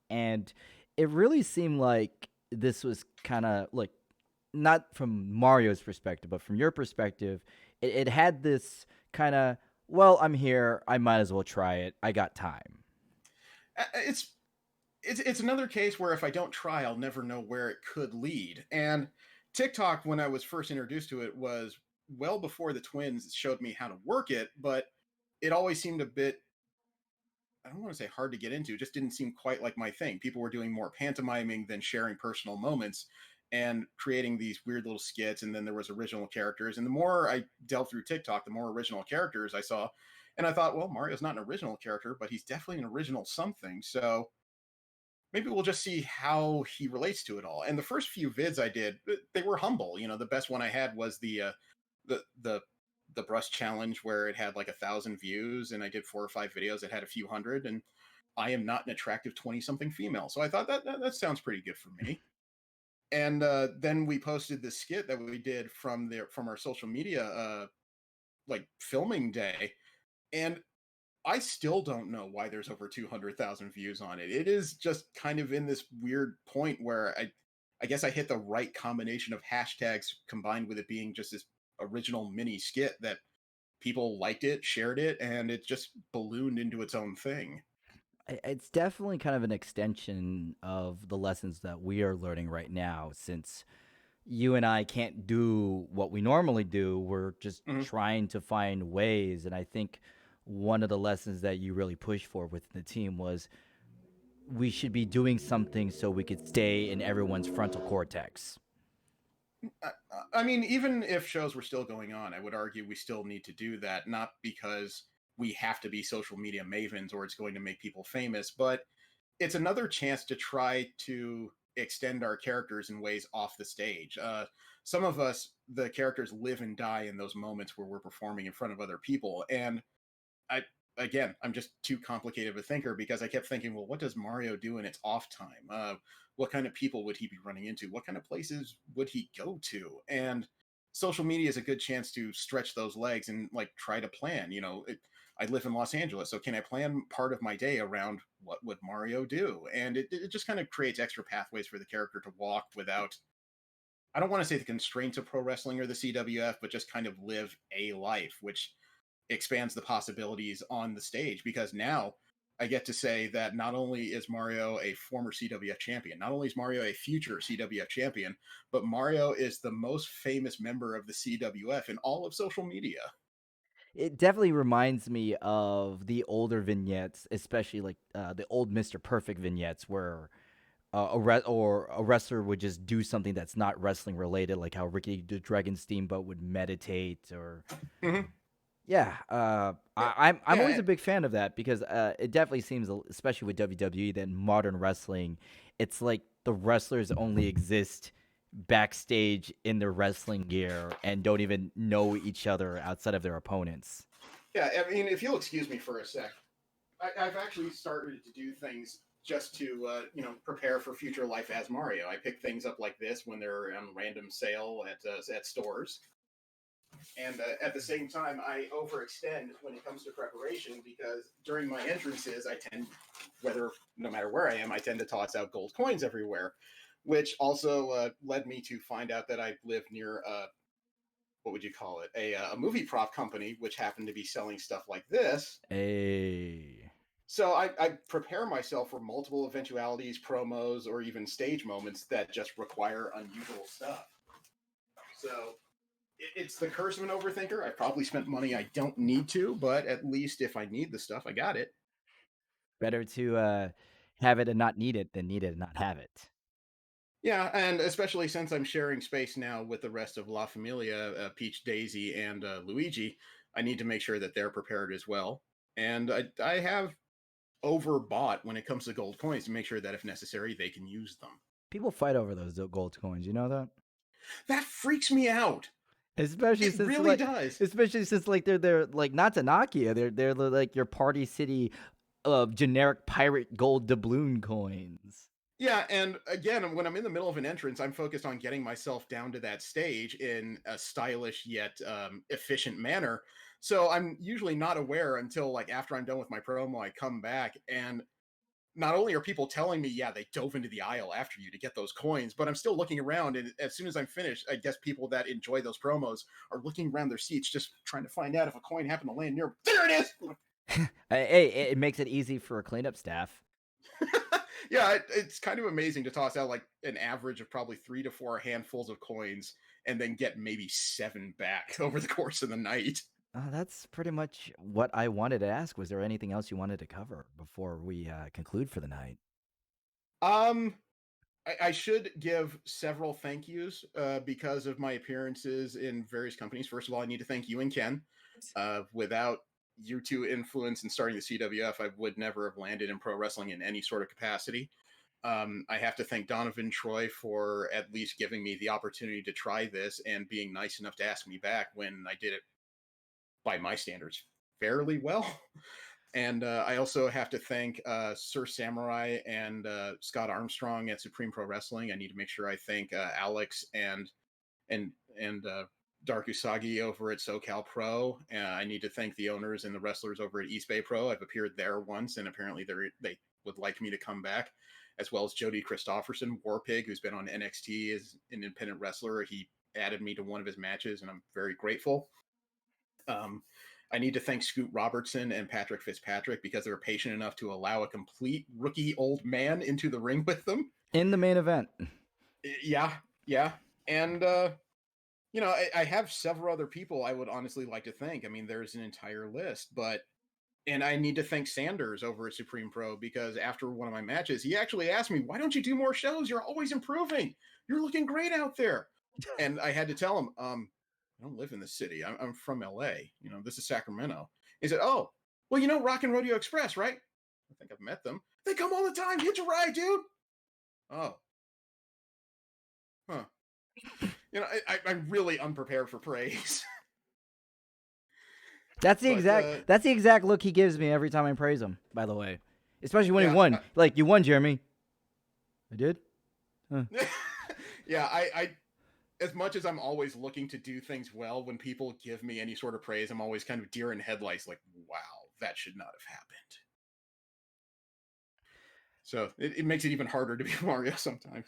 and it really seemed like this was kind of like not from Mario's perspective, but from your perspective, it had this kind of, well, I'm here, I might as well try it. I got time. It's it's another case where if I don't try, I'll never know where it could lead. And TikTok, when I was first introduced to it, was well before the twins showed me how to work it, but it always seemed a bit, I don't want to say hard to get into, it just didn't seem quite like my thing. People were doing more pantomiming than sharing personal moments and creating these weird little skits. And then there was original characters. And the more I delved through TikTok, the more original characters I saw. And I thought, well, Mario's not an original character, but he's definitely an original something. So maybe we'll just see how he relates to it all. And the first few vids I did, they were humble. You know, the best one I had was the the the brush challenge where it had like 1,000 views, and I did 4 or 5 videos that had a few hundred. And I am not an attractive 20-something female, so I thought that sounds pretty good for me. And then we posted this skit that we did from our social media like filming day, and I still don't know why there's over 200,000 views on it. It is just kind of in this weird point where I guess I hit the right combination of hashtags combined with it being just this original mini skit that people liked it, shared it, and it just ballooned into its own thing. It's definitely kind of an extension of the lessons that we are learning right now, since you and I can't do what we normally do. We're just Mhm. trying to find ways. And I think one of the lessons that you really pushed for within the team was we should be doing something so we could stay in everyone's frontal cortex. I, I mean, even if shows were still going on, I would argue we still need to do that, not because we have to be social media mavens or it's going to make people famous, but it's another chance to try to extend our characters in ways off the stage. Some of us, the characters live and die in those moments where we're performing in front of other people. And I, again, I'm just too complicated of a thinker because I kept thinking, well, what does Mario do in its off time? What kind of people would he be running into? What kind of places would he go to? And social media is a good chance to stretch those legs and like try to plan. I live in Los Angeles, so can I plan part of my day around what would Mario do? And it just kind of creates extra pathways for the character to walk without. I don't want to say the constraints of pro wrestling or the CWF, but just kind of live a life, which expands the possibilities on the stage because now I get to say that not only is Mario a former CWF champion, not only is Mario a future CWF champion, but Mario is the most famous member of the CWF in all of social media. It definitely reminds me of the older vignettes, especially like the old Mr. Perfect vignettes, where a wrestler would just do something that's not wrestling related, like how Ricky the Dragon Steamboat would meditate, or Mm-hmm. yeah. Yeah, I'm always yeah, a big fan of that because it definitely seems, especially with WWE, that in modern wrestling, it's like the wrestlers only exist backstage in their wrestling gear and don't even know each other outside of their opponents. yeah. I mean, if you'll excuse me for a sec, I've actually started to do things just to prepare for future life as Mario. I pick things up like this when they're on random sale at stores. And at the same time, I overextend when it comes to preparation because during my entrances, I tend, whether no matter where I am, I tend to toss out gold coins everywhere, which also led me to find out that I live near what would you call it, a movie prop company, which happened to be selling stuff like this. Hey. So I prepare myself for multiple eventualities, promos, or even stage moments that just require unusual stuff. So it's the curse of an overthinker. I probably spent money I don't need to, but at least if I need the stuff, I got it. Better to have it and not need it than need it and not have it. Yeah, and especially since I'm sharing space now with the rest of La Familia, Peach, Daisy, and Luigi, I need to make sure that they're prepared as well. And I have overbought when it comes to gold coins to make sure that if necessary, they can use them. People fight over those gold coins. You know that? That freaks me out. Especially It since really like, does. they're like not to knock you. They're like your Party City of generic pirate gold doubloon coins. Yeah, and again, when I'm in the middle of an entrance, I'm focused on getting myself down to that stage in a stylish yet efficient manner. So I'm usually not aware until like after I'm done with my promo, I come back and not only are people telling me, yeah, they dove into the aisle after you to get those coins, but I'm still looking around. And as soon as I'm finished, I guess people that enjoy those promos are looking around their seats, just trying to find out if a coin happened to land near. There it is. Hey, it makes it easy for a cleanup staff. Yeah, it's kind of amazing to toss out like an average of probably 3 to 4 handfuls of coins and then get maybe 7 back over the course of the night. That's pretty much what I wanted to ask. Was there anything else you wanted to cover before we conclude for the night? Um, I should give several thank yous because of my appearances in various companies. First of all, I need to thank you and Ken. Without you two influence in starting the CWF, I would never have landed in pro wrestling in any sort of capacity. I have to thank Donovan Troy for at least giving me the opportunity to try this and being nice enough to ask me back when I did it by my standards fairly well. And I also have to thank Sir Samurai and Scott Armstrong at Supreme Pro Wrestling. I need to make sure I thank Alex and Dark Usagi over at SoCal Pro. I need to thank the owners and the wrestlers over at East Bay Pro. I've appeared there once, and apparently they would like me to come back, as well as Jody Christofferson, Warpig, who's been on NXT as an independent wrestler. He added me to one of his matches, and I'm very grateful. I need to thank Scoot Robertson and Patrick Fitzpatrick because they were patient enough to allow a complete rookie old man into the ring with them. In the main event. Yeah, yeah. And I have several other people I would honestly like to thank. I mean, there's an entire list, and I need to thank Sanders over at Supreme Pro because after one of my matches, he actually asked me, "Why don't you do more shows? You're always improving. You're looking great out there." And I had to tell him, I don't live in this city. I'm from LA. This is Sacramento. He said, "Oh, well, Rock and Rodeo Express, right? I think I've met them. They come all the time. Hitch a ride, dude." Oh, huh. I'm really unprepared for praise. That's the But exact look he gives me every time I praise him, by the way. Especially when he yeah, won. Like, you won, Jeremy. I did? Huh. yeah, I as much as I'm always looking to do things well, when people give me any sort of praise, I'm always kind of deer in headlights, like, wow, that should not have happened. So it makes it even harder to be Mario sometimes.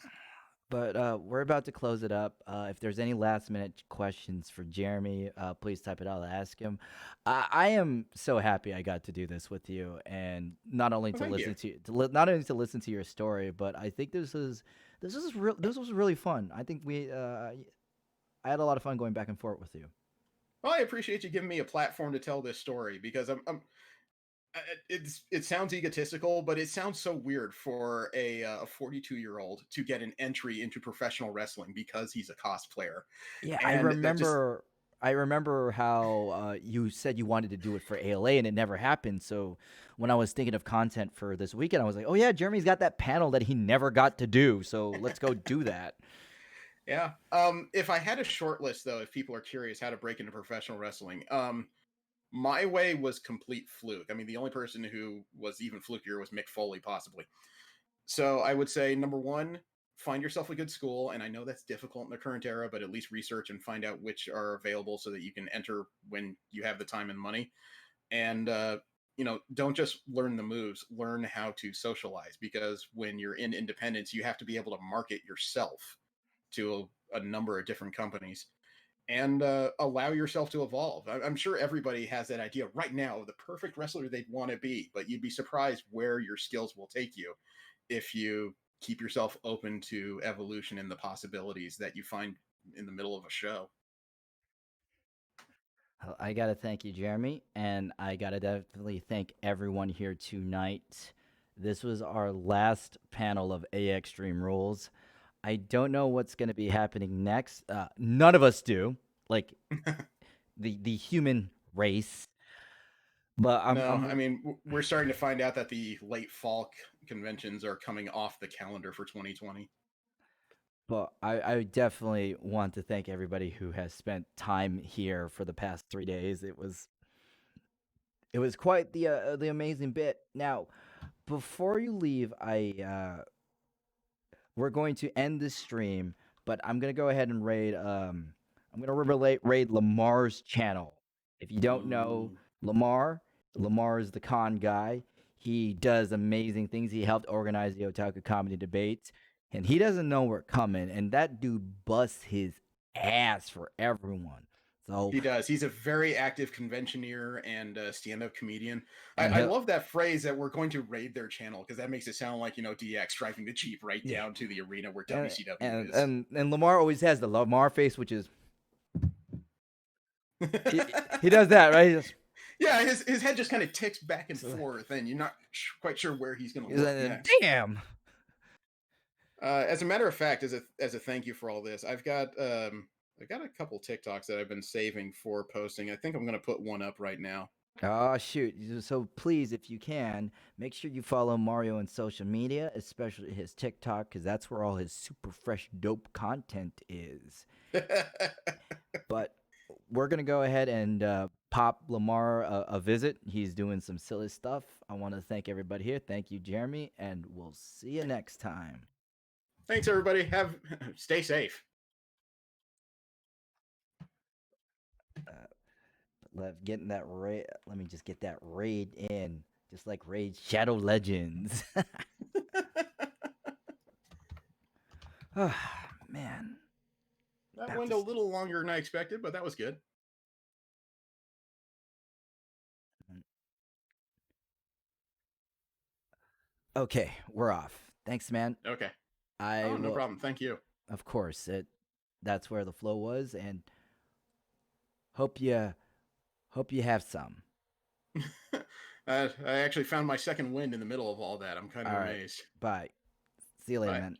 But we're about to close it up. If there's any last minute questions for Jeremy, please type it out and ask him. I am so happy I got to do this with you, and not only Well, to thank listen you. not only to listen to your story, but I think this was really fun. I think I had a lot of fun going back and forth with you. Well, I appreciate you giving me a platform to tell this story because it sounds egotistical, but it sounds so weird for a 42-year-old to get an entry into professional wrestling because he's a cosplayer, Yeah, and that just I remember how you said you wanted to do it for ALA and it never happened. So when I was thinking of content for this weekend, I was like, "Oh yeah, Jeremy's got that panel that he never got to do. So let's go do that." yeah. If I had a short list though, if people are curious how to break into professional wrestling, my way was complete fluke. I mean, the only person who was even flukier was Mick Foley, possibly. So I would say number one, find yourself a good school. And I know that's difficult in the current era, but at least research and find out which are available so that you can enter when you have the time and money. And don't just learn the moves, learn how to socialize because when you're in independence, you have to be able to market yourself to a number of different companies and allow yourself to evolve. I'm sure everybody has that idea right now of the perfect wrestler they'd want to be, but you'd be surprised where your skills will take you if you keep yourself open to evolution and the possibilities that you find in the middle of a show. I gotta thank you, Jeremy, and I gotta definitely thank everyone here tonight. This was our last panel of AXtreme Rules. I don't know what's gonna be happening next. None of us do. Like the human race. But No, I I'm mean we're starting to find out that the late fall conventions are coming off the calendar for 2020. but I definitely want to thank everybody who has spent time here for the past 3 days. It was quite the amazing bit. Now, before you leave, I we're going to end this stream, but I'm gonna go ahead and I'm gonna raid Lamar's channel. If you don't know Ooh. Lamar is the con guy. He does amazing things. He helped organize the Otaku comedy debates, and he doesn't know we're coming. And that dude busts his ass for everyone. So He does. He's a very active conventioneer and stand-up comedian. and I he'll love that phrase that we're going to raid their channel because that makes it sound like DX driving the jeep right yeah, down to the arena where and WCW is. and Lamar always has the Lamar face, which is he does that right. Yeah, his head just kind of ticks back and So, forth, and you're not quite sure where he's going to he's look like, next. damn. As a matter of fact, as a thank you for all this, I got a couple TikToks that I've been saving for posting. I think I'm going to put one up right now. Oh shoot! So please, if you can, make sure you follow Mario on social media, especially his TikTok, because that's where all his super fresh, dope content is. But we're gonna go ahead and pop Lamar a visit. He's doing some silly stuff. I want to thank everybody here. Thank you, Jeremy, and we'll see you next time. Thanks, everybody. Stay safe. Getting that raid. Let me just get that raid in, just like Raid Shadow Legends. Oh man, That about went to. a little longer than I expected, but that was good. Okay, we're off. Thanks, man. Okay. I Oh, no will, problem. Thank you. of course. That's where the flow was, and hope you have some. I actually found my second wind in the middle of all that. I'm kind of All right, amazed. bye. See you later, Bye. man.